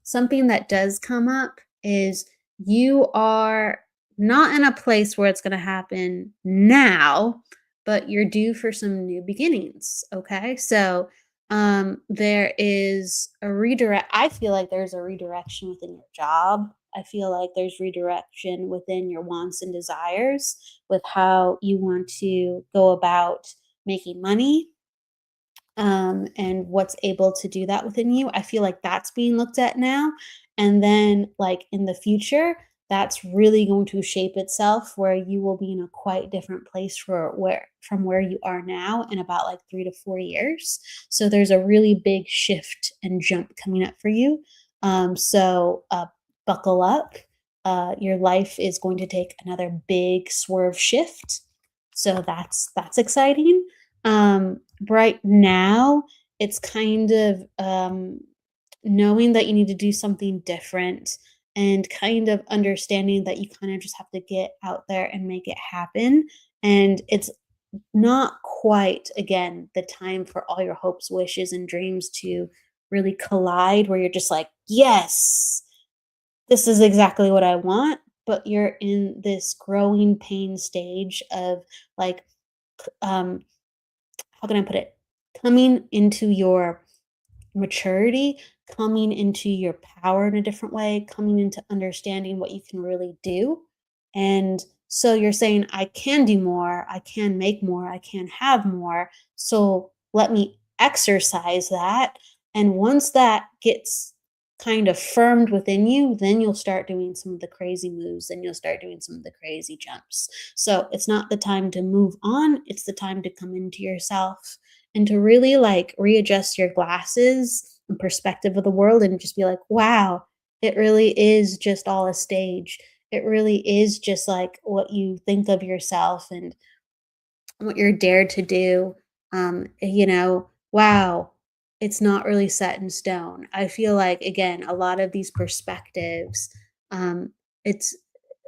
Something that does come up is you are not in a place where it's going to happen now, but you're due for some new beginnings. Okay. So there is a redirect. I feel like there's a redirection within your job. I feel like there's redirection within your wants and desires with how you want to go about making money, and what's able to do that within you. I feel like that's being looked at now. And then, like in the future, that's really going to shape itself where you will be in a quite different place for where from where you are now in about like 3 to 4 years. So there's a really big shift and jump coming up for you. So buckle up. Your life is going to take another big swerve shift. So that's exciting. Right now, it's kind of, knowing that you need to do something different and kind of understanding that you kind of just have to get out there and make it happen, and it's not quite, again, the time for all your hopes, wishes, and dreams to really collide where you're just like, "Yes, this is exactly what I want," but you're in this growing pain stage of, like, um how can I put it? Coming into your maturity, coming into your power in a different way, coming into understanding what you can really do. And so you're saying, I can do more, I can make more, I can have more. So let me exercise that. And once that gets kind of firmed within you, then you'll start doing some of the crazy moves and you'll start doing some of the crazy jumps. So it's not the time to move on, it's the time to come into yourself and to really like readjust your glasses and perspective of the world and just be like, wow, it really is just all a stage. It really is just like what you think of yourself and what you're dared to do. Wow, it's not really set in stone. I feel like, again, a lot of these perspectives, um, it's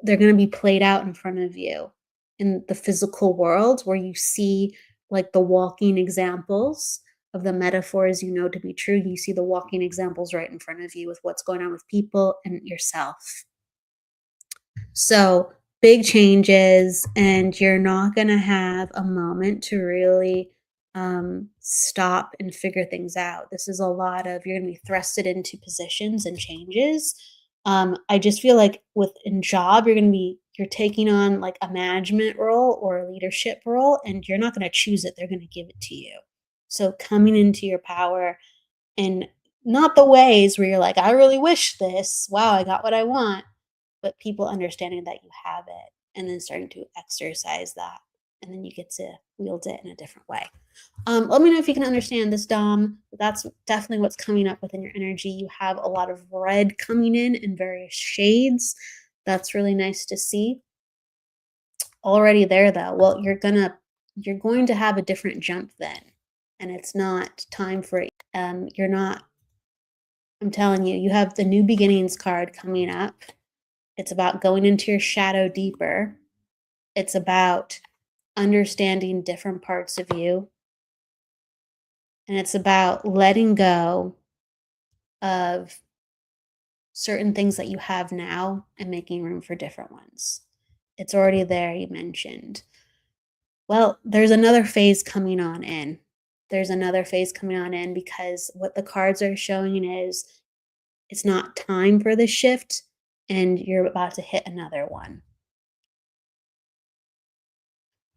they're going to be played out in front of you in the physical world where you see like the walking examples of the metaphors you know to be true. You see the walking examples right in front of you with what's going on with people and yourself. So, big changes, and you're not going to have a moment to really stop and figure things out. This is a lot of you're going to be thrusted into positions and changes. I just feel like within job, you're taking on like a management role or a leadership role, and you're not going to choose it. They're going to give it to you. So coming into your power and not the ways where you're like, I really wish this. Wow, I got what I want, but people understanding that you have it and then starting to exercise that. And then you get to wield it in a different way. Let me know if you can understand this, Dom. That's definitely what's coming up within your energy. You have a lot of red coming in various shades. That's really nice to see. Already there though. Well, you're going to have a different jump then. And it's not time for it. You're not, I'm telling you, you have the new beginnings card coming up. It's about going into your shadow deeper. It's about understanding different parts of you. And it's about letting go of certain things that you have now and making room for different ones. It's already there, you mentioned. Well, there's another phase coming on in. There's another phase coming on in because what the cards are showing is it's not time for the shift and you're about to hit another one.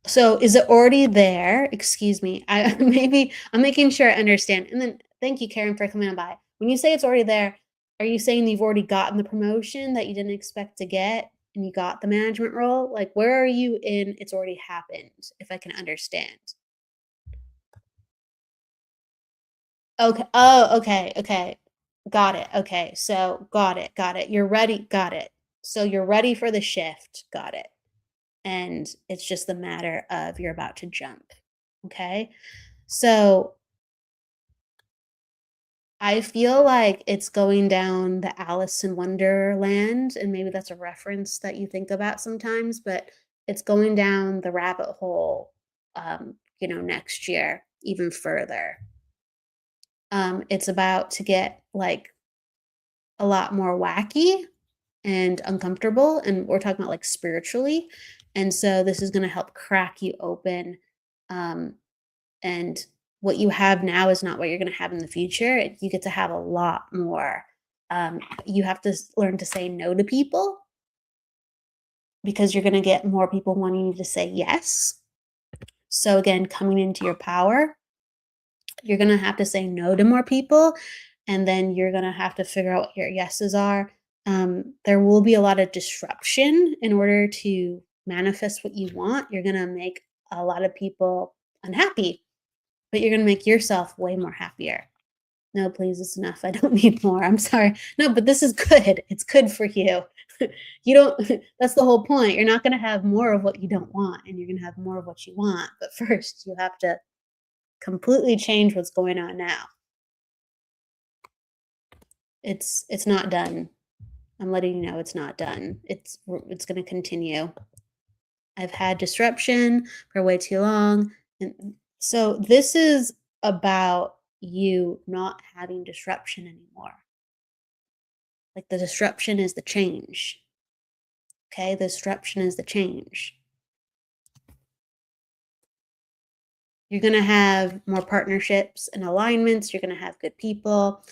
So is it already there? Excuse me. I maybe I'm making sure I understand. And then thank you, Karen, for coming on by. When you say it's already there, are you saying you've already gotten the promotion that you didn't expect to get and you got the management role? Like where are you in it's already happened, if I can understand? Okay. Oh, okay. Okay. Got it. Okay. So got it. Got it. You're ready. Got it. So you're ready for the shift. Got it. And it's just a matter of you're about to jump. Okay. So I feel like it's going down the Alice in Wonderland, and maybe that's a reference that you think about sometimes, but it's going down the rabbit hole, next year even further. It's about to get like a lot more wacky and uncomfortable, and we're talking about like spiritually. And so this is going to help crack you open. Um, and what you have now is not what you're going to have in the future. You get to have a lot more. You have to learn to say no to people because you're going to get more people wanting you to say yes. So, again, coming into your power, you're going to have to say no to more people. And then you're going to have to figure out what your yeses are. There will be a lot of disruption in order to manifest what you want. You're going to make a lot of people unhappy, but you're going to make yourself way more happier. No, please, it's enough. I don't need more. I'm sorry. No, but this is good. It's good for you. You don't, that's the whole point. You're not going to have more of what you don't want, and you're going to have more of what you want. But first, you have to completely change what's going on now. It's not done. I'm letting you know it's not done. It's going to continue. I've had disruption for way too long, and so this is about you not having disruption anymore. Like the disruption is the change. Okay, the disruption is the change. You're going to have more partnerships and alignments. You're going to have good people.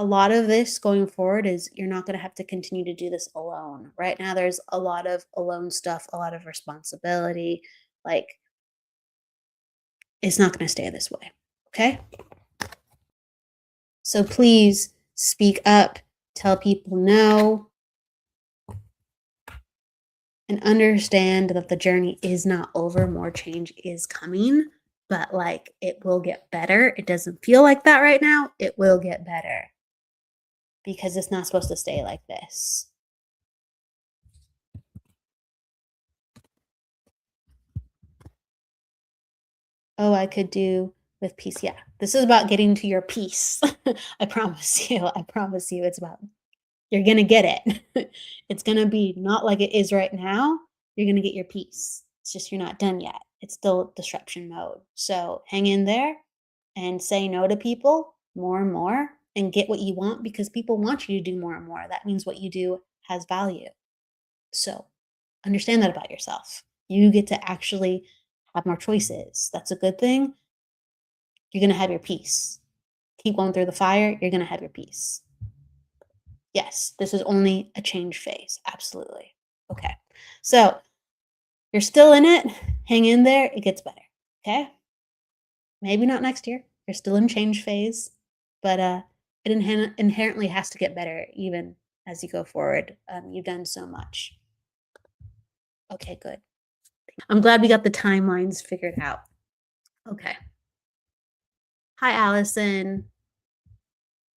A lot of this going forward is you're not going to have to continue to do this alone. Right now, there's a lot of alone stuff, a lot of responsibility. Like, it's not going to stay this way. Okay? So please speak up, tell people no, and understand that the journey is not over. More change is coming, but like it will get better. It doesn't feel like that right now. It will get better because it's not supposed to stay like this. Oh, I could do with peace. Yeah, this is about getting to your peace. I promise you. I promise you. It's about, you're going to get it. It's going to be not like it is right now. You're going to get your peace. It's just you're not done yet. It's still disruption mode. So hang in there and say no to people more and more and get what you want because people want you to do more and more. That means what you do has value. So understand that about yourself. You get to actually have more choices. That's a good thing. You're going to have your peace. Keep going through the fire. You're going to have your peace. Yes, this is only a change phase. Absolutely. Okay. So you're still in it. Hang in there. It gets better. Okay. Maybe not next year. You're still in change phase, but it inherently has to get better even as you go forward. You've done so much. Okay, good. I'm glad we got the timelines figured out. Okay. Hi, Allison.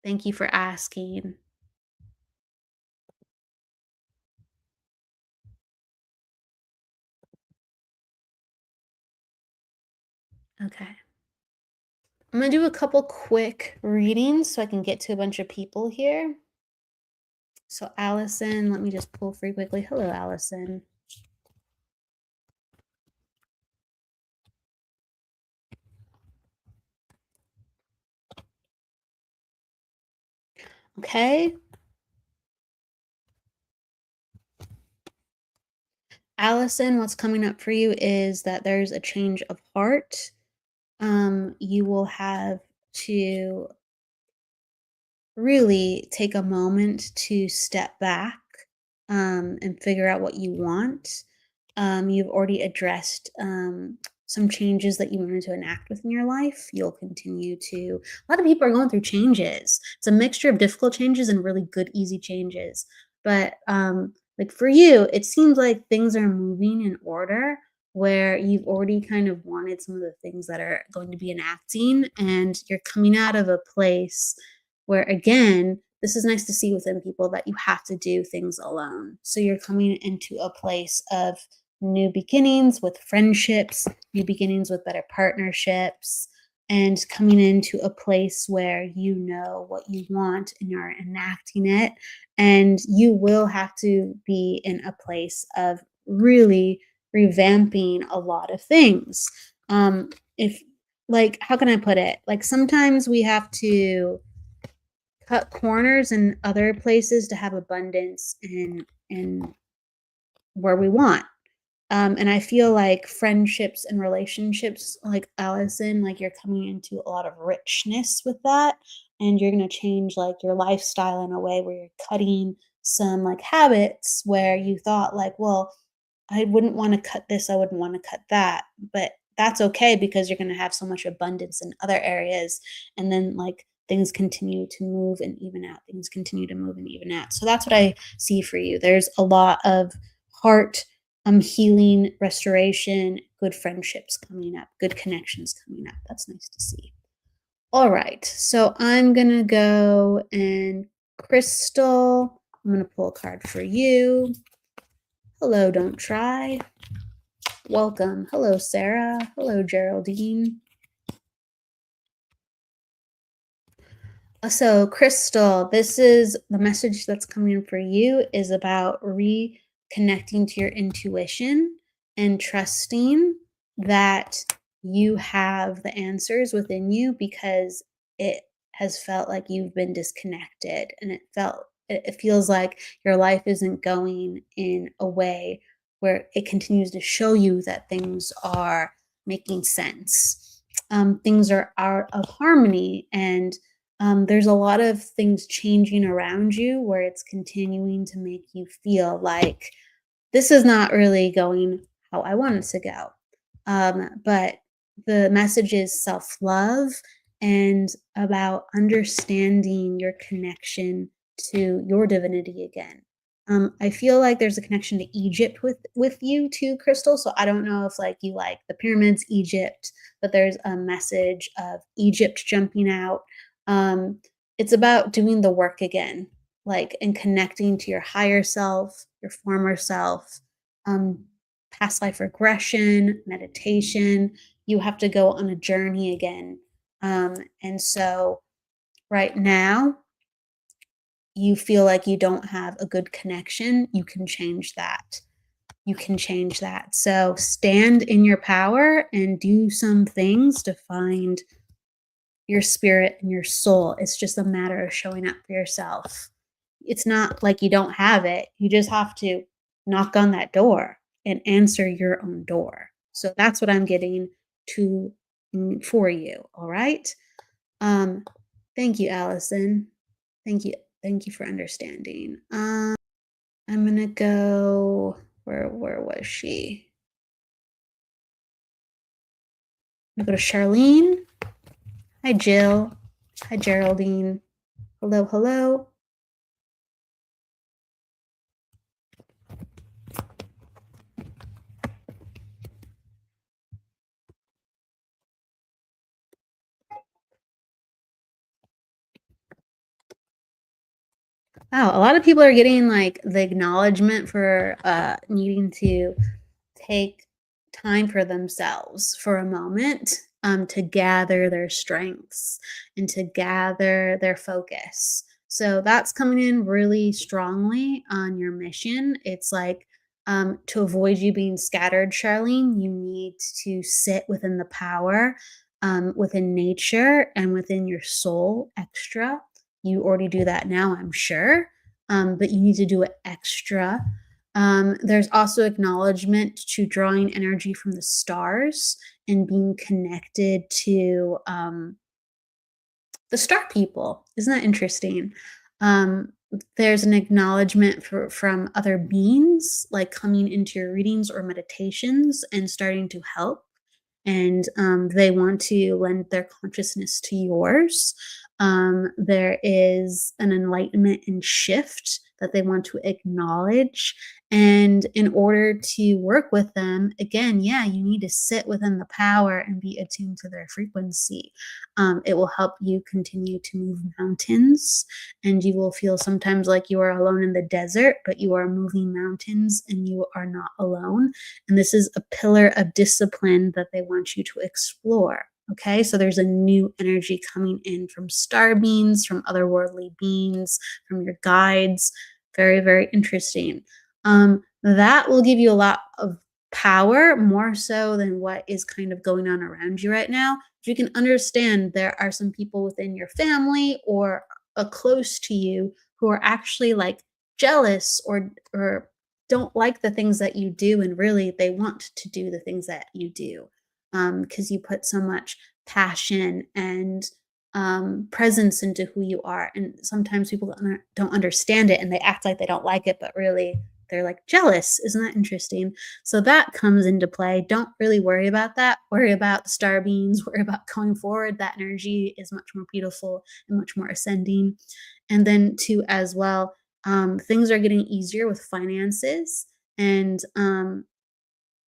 Thank you for asking. Okay. I'm going to do a couple quick readings so I can get to a bunch of people here. So Allison, let me just pull free quickly. Hello, Allison. Okay. Allison, what's coming up for you is that there's a change of heart. You will have to really take a moment to step back and figure out what you want. You've already addressed some changes that you wanted to enact within your life. You'll continue to, a lot of people are going through changes. It's a mixture of difficult changes and really good, easy changes. But like for you, it seems like things are moving in order where you've already kind of wanted some of the things that are going to be enacting, and you're coming out of a place where, again, this is nice to see within people that you have to do things alone. So you're coming into a place of new beginnings with friendships, new beginnings with better partnerships. and coming into a place where you know what you want and you're enacting it. And you will have to be in a place of really revamping a lot of things. If, like, how can I put it? Like, sometimes we have to cut corners in other places to have abundance in where we want. And I feel like friendships and relationships, like Allison, like you're coming into a lot of richness with that. And you're going to change like your lifestyle in a way where you're cutting some like habits where you thought, like, well, I wouldn't want to cut this, I wouldn't want to cut that. But that's okay because you're going to have so much abundance in other areas. And then like things continue to move and even out. Things continue to move and even out. So that's what I see for you. There's a lot of heart healing, restoration, good friendships coming up, good connections coming up. That's nice to see. All right. So I'm going to go and Crystal, I'm going to pull a card for you. Hello, Don't Try. Welcome. Hello, Sarah. Hello, Geraldine. So, Crystal, this is the message that's coming for you is about reconnecting to your intuition and trusting that you have the answers within you because it has felt like you've been disconnected and it feels like your life isn't going in a way where it continues to show you that things are making sense. Things are out of harmony and there's a lot of things changing around you where it's continuing to make you feel like this is not really going how I want it to go. But the message is self love and about understanding your connection to your divinity again. I feel like there's a connection to Egypt with you too, Crystal. So I don't know if like you like the pyramids, Egypt, but there's a message of Egypt jumping out. It's about doing the work again, like and connecting to your higher self, your former self, um, past life regression, meditation. You have to go on a journey again. And so right now, you feel like you don't have a good connection, you can change that. You can change that. So stand in your power and do some things to find your spirit and your soul. It's just a matter of showing up for yourself. It's not like you don't have it. You just have to knock on that door and answer your own door. So that's what I'm getting to for you. All right. Um, thank you, Allison. Thank you. Thank you for understanding. I'm gonna go. Where was she? I'm gonna go to Charlene. Hi, Jill. Hi, Geraldine. Hello, hello. Wow, a lot of people are getting like the acknowledgement for needing to take time for themselves for a moment to gather their strengths and to gather their focus. So that's coming in really strongly on your mission. It's like to avoid you being scattered, Charlene, you need to sit within the power, within nature, and within your soul extra. You already do that now, I'm sure, but you need to do it extra. There's also acknowledgement to drawing energy from the stars and being connected to the star people. Isn't that interesting? Um, there's an acknowledgement from other beings, like coming into your readings or meditations and starting to help. And they want to lend their consciousness to yours. There is an enlightenment and shift that they want to acknowledge. And in order to work with them, again, yeah, you need to sit within the power and be attuned to their frequency. It will help you continue to move mountains, and you will feel sometimes like you are alone in the desert, but you are moving mountains and you are not alone. And this is a pillar of discipline that they want you to explore. Okay, so there's a new energy coming in from star beings, from otherworldly beings, from your guides. Very, very interesting. That will give you a lot of power, more so than what is kind of going on around you right now. If you can understand, there are some people within your family or close to you who are actually like jealous or don't like the things that you do, and really they want to do the things that you do because you put so much passion and presence into who you are. And sometimes people don't understand it and they act like they don't like it, but really they're like jealous. Isn't that interesting? So that comes into play. Don't really worry about that. Worry about the star beings, worry about going forward. That energy is much more beautiful and much more ascending. And then, too, as well, things are getting easier with finances, and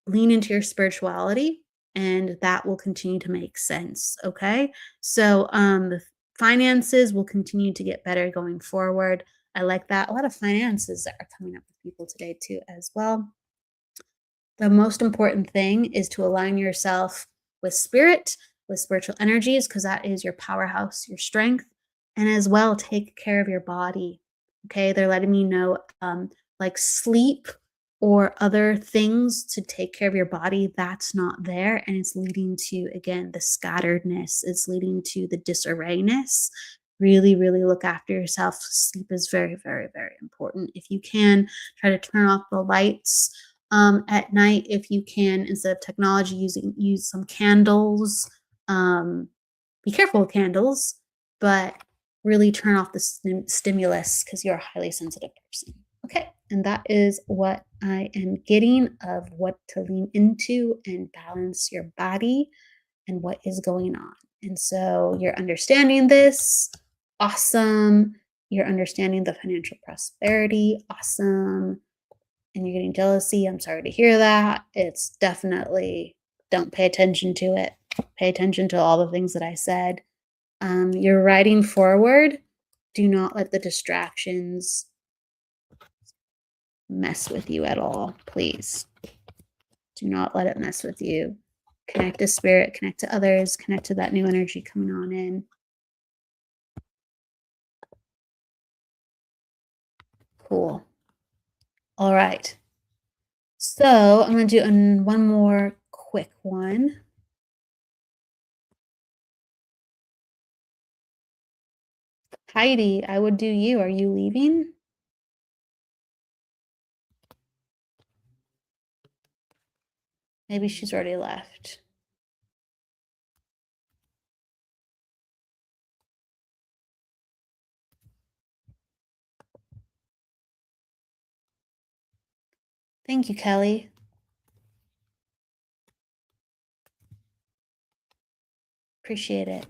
lean into your spirituality, and that will continue to make sense. Okay. So, the finances will continue to get better going forward. I like that. A lot of finances that are coming up with people today, too, as well. The most important thing is to align yourself with spirit, with spiritual energies, because that is your powerhouse, your strength, and as well take care of your body. Okay, they're letting me know like sleep or other things to take care of your body, that's not there. And it's leading to, again, the scatteredness, it's leading to the disarrayness. Really, really look after yourself. Sleep is very, very, very important. If you can, try to turn off the lights at night if you can. Instead of technology, use some candles. Be careful with candles, but really turn off the stimulus because you're a highly sensitive person. Okay, and that is what I am getting of what to lean into and balance your body and what is going on. And so you're understanding this, awesome. You're understanding the financial prosperity, awesome. And you're getting jealousy, I'm sorry to hear that. It's definitely, don't pay attention to it. Pay attention to all the things that I said. You're riding forward. Do not let the distractions mess with you at all, please. Do not let it mess with you. Connect to spirit, connect to others, connect to that new energy coming on in. Cool. All right. So I'm going to do one more quick one. Heidi, I would do you. Are you leaving? Maybe she's already left. Thank you, Kelly. Appreciate it.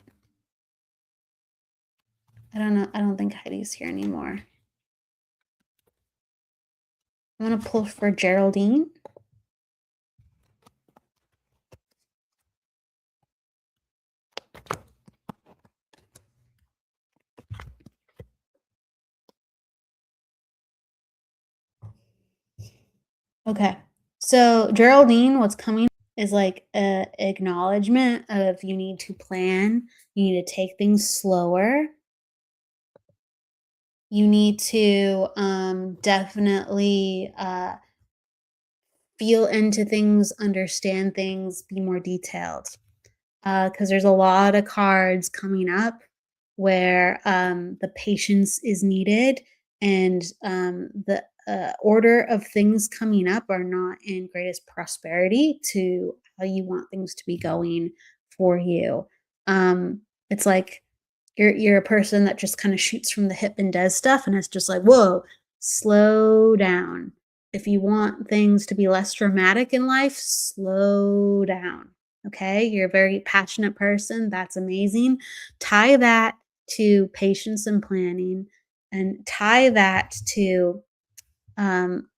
I don't know. I don't think Heidi's here anymore. I'm going to pull for Geraldine. Okay. So Geraldine, what's coming is like a acknowledgement of you need to plan. You need to take things slower. You need to definitely feel into things, understand things, be more detailed. Because there's a lot of cards coming up where the patience is needed, and the order of things coming up are not in greatest prosperity to how you want things to be going for you. It's like you're a person that just kind of shoots from the hip and does stuff, and it's just like, whoa, slow down. If you want things to be less dramatic in life, slow down. Okay, you're a very passionate person. That's amazing. Tie that to patience and planning, and tie that to um,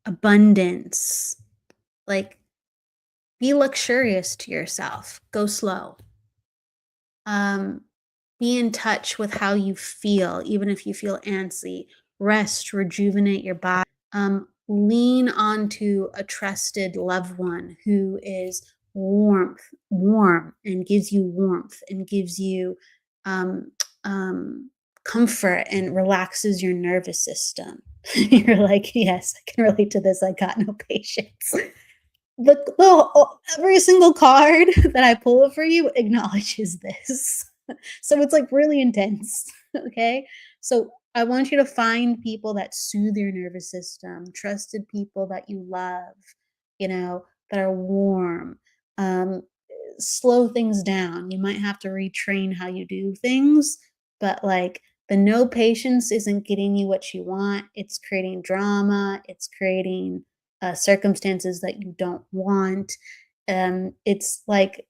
abundance. Like, be luxurious to yourself. Go slow. Be in touch with how you feel, even if you feel antsy. Rest, rejuvenate your body. Lean onto a trusted loved one who is warm, and gives you warmth and gives you um, um, comfort and relaxes your nervous system. You're like, yes, I can relate to this. I got no patience. Every single card that I pull for you acknowledges this. So it's like really intense. Okay. So I want you to find people that soothe your nervous system, trusted people that you love, that are warm. Um, Slow things down. You might have to retrain how you do things, but like the no patience isn't getting you what you want. It's creating drama. It's creating circumstances that you don't want. It's like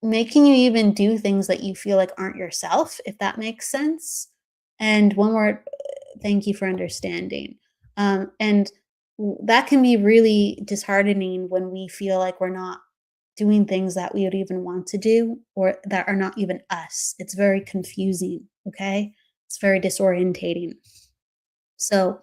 making you even do things that you feel like aren't yourself, if that makes sense. And one word, thank you for understanding. And that can be really disheartening when we feel like we're not doing things that we would even want to do or that are not even us. It's very confusing. Okay. It's very disorientating. So,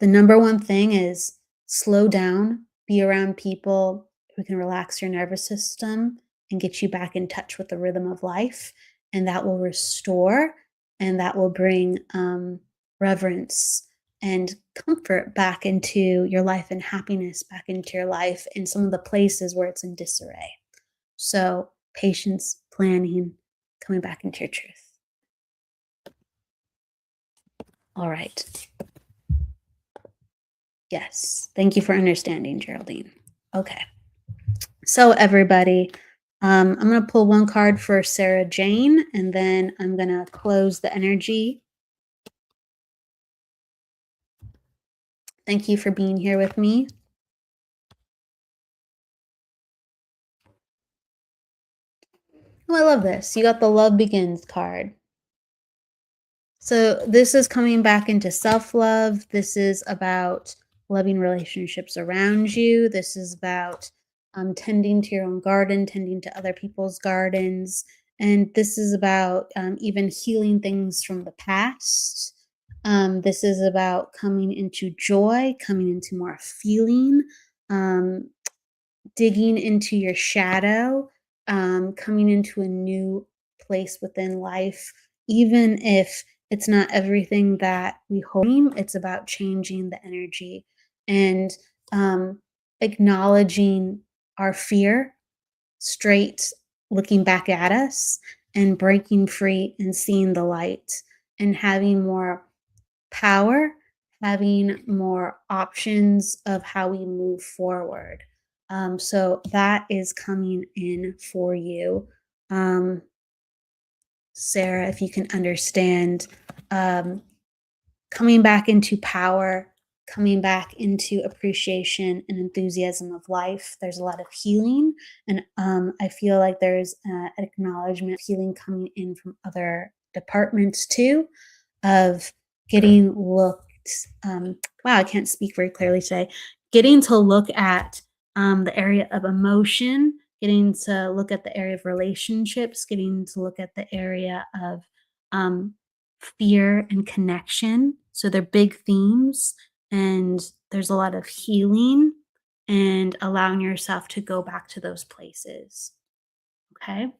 the number one thing is slow down, be around people who can relax your nervous system and get you back in touch with the rhythm of life. And that will restore and that will bring reverence and comfort back into your life and happiness back into your life in some of the places where it's in disarray. So, patience, planning, coming back into your truth. All right. Yes. Thank you for understanding, Geraldine. Okay. So, everybody, I'm going to pull one card for Sarah Jane, and then I'm going to close the energy. Thank you for being here with me. Oh, I love this. You got the Love Begins card. So this is coming back into self-love. This is about loving relationships around you. This is about tending to your own garden, tending to other people's gardens. And this is about even healing things from the past. This is about coming into joy, coming into more feeling, um, digging into your shadow, coming into a new place within life, even if it's not everything that we hope. It's about changing the energy and acknowledging our fear straight, looking back at us and breaking free and seeing the light and having more power, having more options of how we move forward. So that is coming in for you. Sarah, if you can understand, um, coming back into power, coming back into appreciation and enthusiasm of life. There's a lot of healing, and I feel like there's an acknowledgement of healing coming in from other departments too, of getting looked. Wow, I can't speak very clearly today. Getting to look at the area of emotion, getting to look at the area of relationships, getting to look at the area of um, fear and connection. So they're big themes, and there's a lot of healing and allowing yourself to go back to those places. Okay.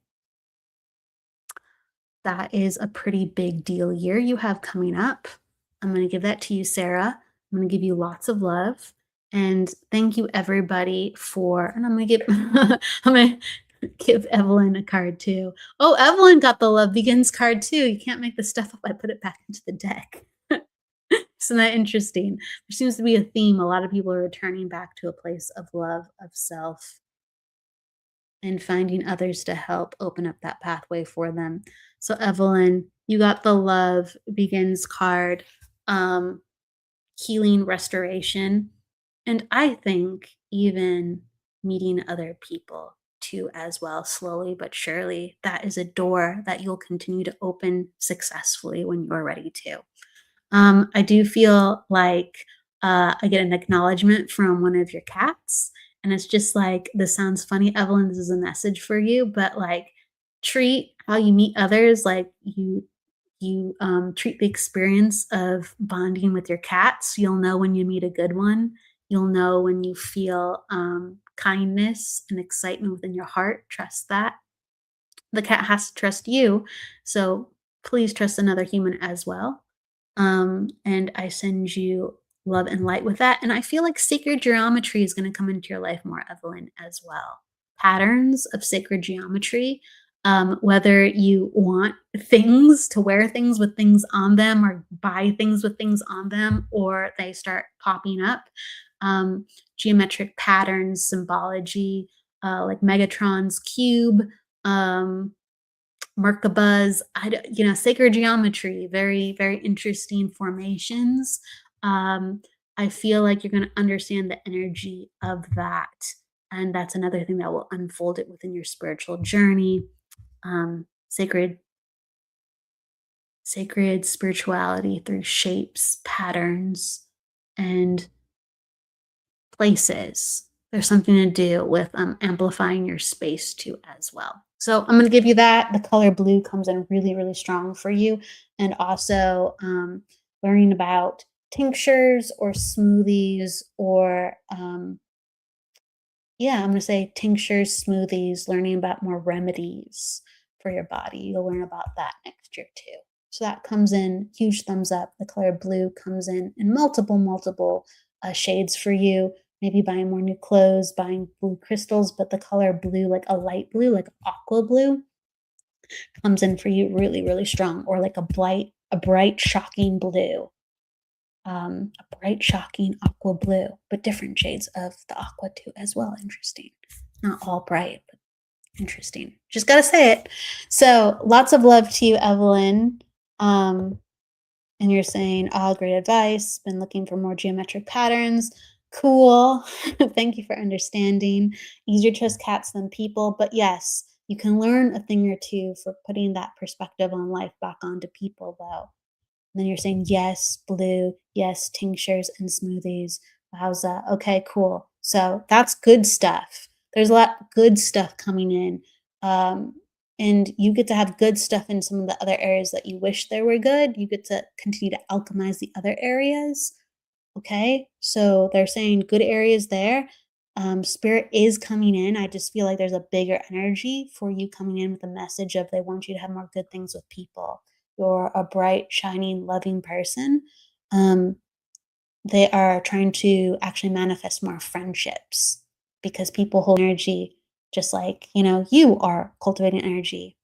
That is a pretty big deal year you have coming up. I'm going to give that to you, Sarah. I'm going to give you lots of love. And thank you everybody and I'm going to give I'm going to give Evelyn a card too. Oh, Evelyn got the Love Begins card too. You can't make this stuff up. I put it back into the deck. Isn't that interesting? There seems to be a theme. A lot of people are returning back to a place of love, of self, and finding others to help open up that pathway for them. So, Evelyn, you got the Love Begins card, healing, restoration, and I think even meeting other people too, as well, slowly but surely. That is a door that you'll continue to open successfully when you're ready to. I do feel like I get an acknowledgement from one of your cats, and it's just like, this sounds funny, Evelyn. This is a message for you, but like, treat how you meet others like you treat the experience of bonding with your cats. You'll know when you meet a good one. You'll know when you feel kindness and excitement within your heart. Trust that. The cat has to trust you. So please trust another human as well. And I send you love and light with that. And I feel like sacred geometry is going to come into your life more, Evelyn, as well. Patterns of sacred geometry, whether you want things to wear things with things on them or buy things with things on them, or they start popping up. Geometric patterns, symbology, like Megatron's cube, um, Merkabah's, sacred geometry, very, very interesting formations. I feel like you're going to understand the energy of that. And that's another thing that will unfold it within your spiritual journey. Sacred spirituality through shapes, patterns, and places. There's something to do with amplifying your space too as well. So I'm going to give you that. The color blue comes in really, really strong for you. And also learning about tinctures or smoothies or, I'm going to say tinctures, smoothies, learning about more remedies for your body. You'll learn about that next year too. So that comes in, huge thumbs up. The color blue comes in multiple shades for you. Maybe buying more new clothes, buying blue crystals, but the color blue, like a light blue, like aqua blue, comes in for you really, really strong, or like a bright, shocking blue. A bright, shocking aqua blue, but different shades of the aqua too as well. Interesting. Not all bright, but interesting. Just got to say it. So lots of love to you, Evelyn. And you're saying, oh, great advice. Been looking for more geometric patterns. Cool. Thank you for understanding. Easier to trust cats than people. But yes, you can learn a thing or two for putting that perspective on life back onto people, though. And then you're saying, yes, blue, yes, tinctures and smoothies. Wowza. Okay, cool. So that's good stuff. There's a lot of good stuff coming in. And you get to have good stuff in some of the other areas that you wish there were good. You get to continue to alchemize the other areas. Okay, so they're saying good areas there. Spirit is coming in. I just feel like there's a bigger energy for you coming in with a message of they want you to have more good things with people. You're a bright, shining, loving person. They are trying to actually manifest more friendships because people hold energy just like, you are cultivating energy.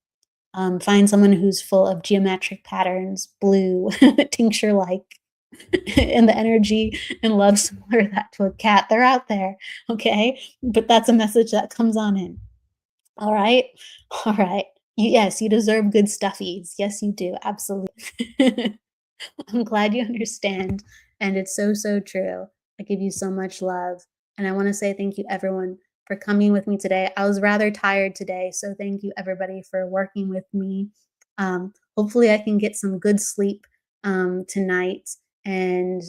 Find someone who's full of geometric patterns, blue, tincture-like, and the energy and love similar to that to a cat. They're out there, okay? But that's a message that comes on in. All right? All right. Yes, you deserve good stuffies. Yes, you do. Absolutely. I'm glad you understand. And it's so, so true. I give you so much love. And I want to say thank you, everyone, for coming with me today. I was rather tired today. So thank you, everybody, for working with me. Hopefully, I can get some good sleep tonight and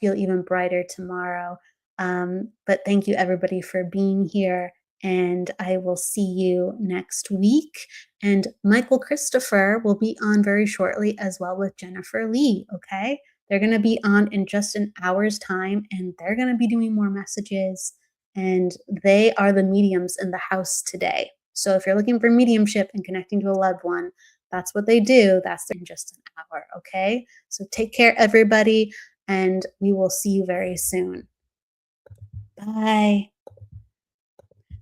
feel even brighter tomorrow. But thank you, everybody, for being here. And I will see you next week. And Michael Christopher will be on very shortly as well with Jennifer Lee, okay? They're going to be on in just an hour's time, and they're going to be doing more messages, and they are the mediums in the house today. So if you're looking for mediumship and connecting to a loved one, that's what they do. That's in just an hour, okay? So take care, everybody, and we will see you very soon. Bye.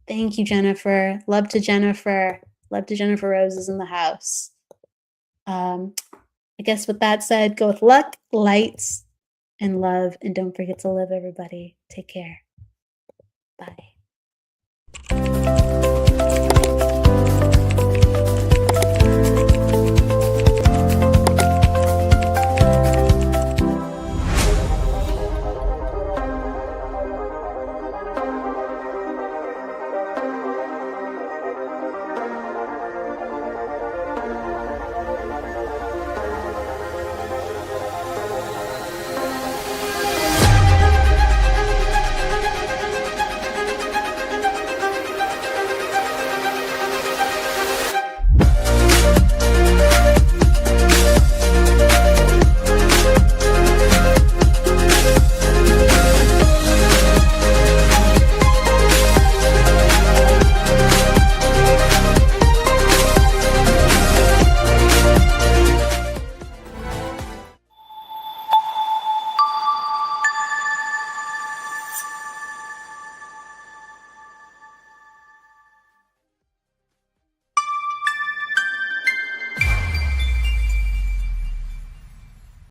Thank you, Jennifer. Love to Jennifer. Love to Jennifer Rose is in the house. I guess with that said, go with luck, lights, and love. And don't forget to live, everybody. Take care. Bye.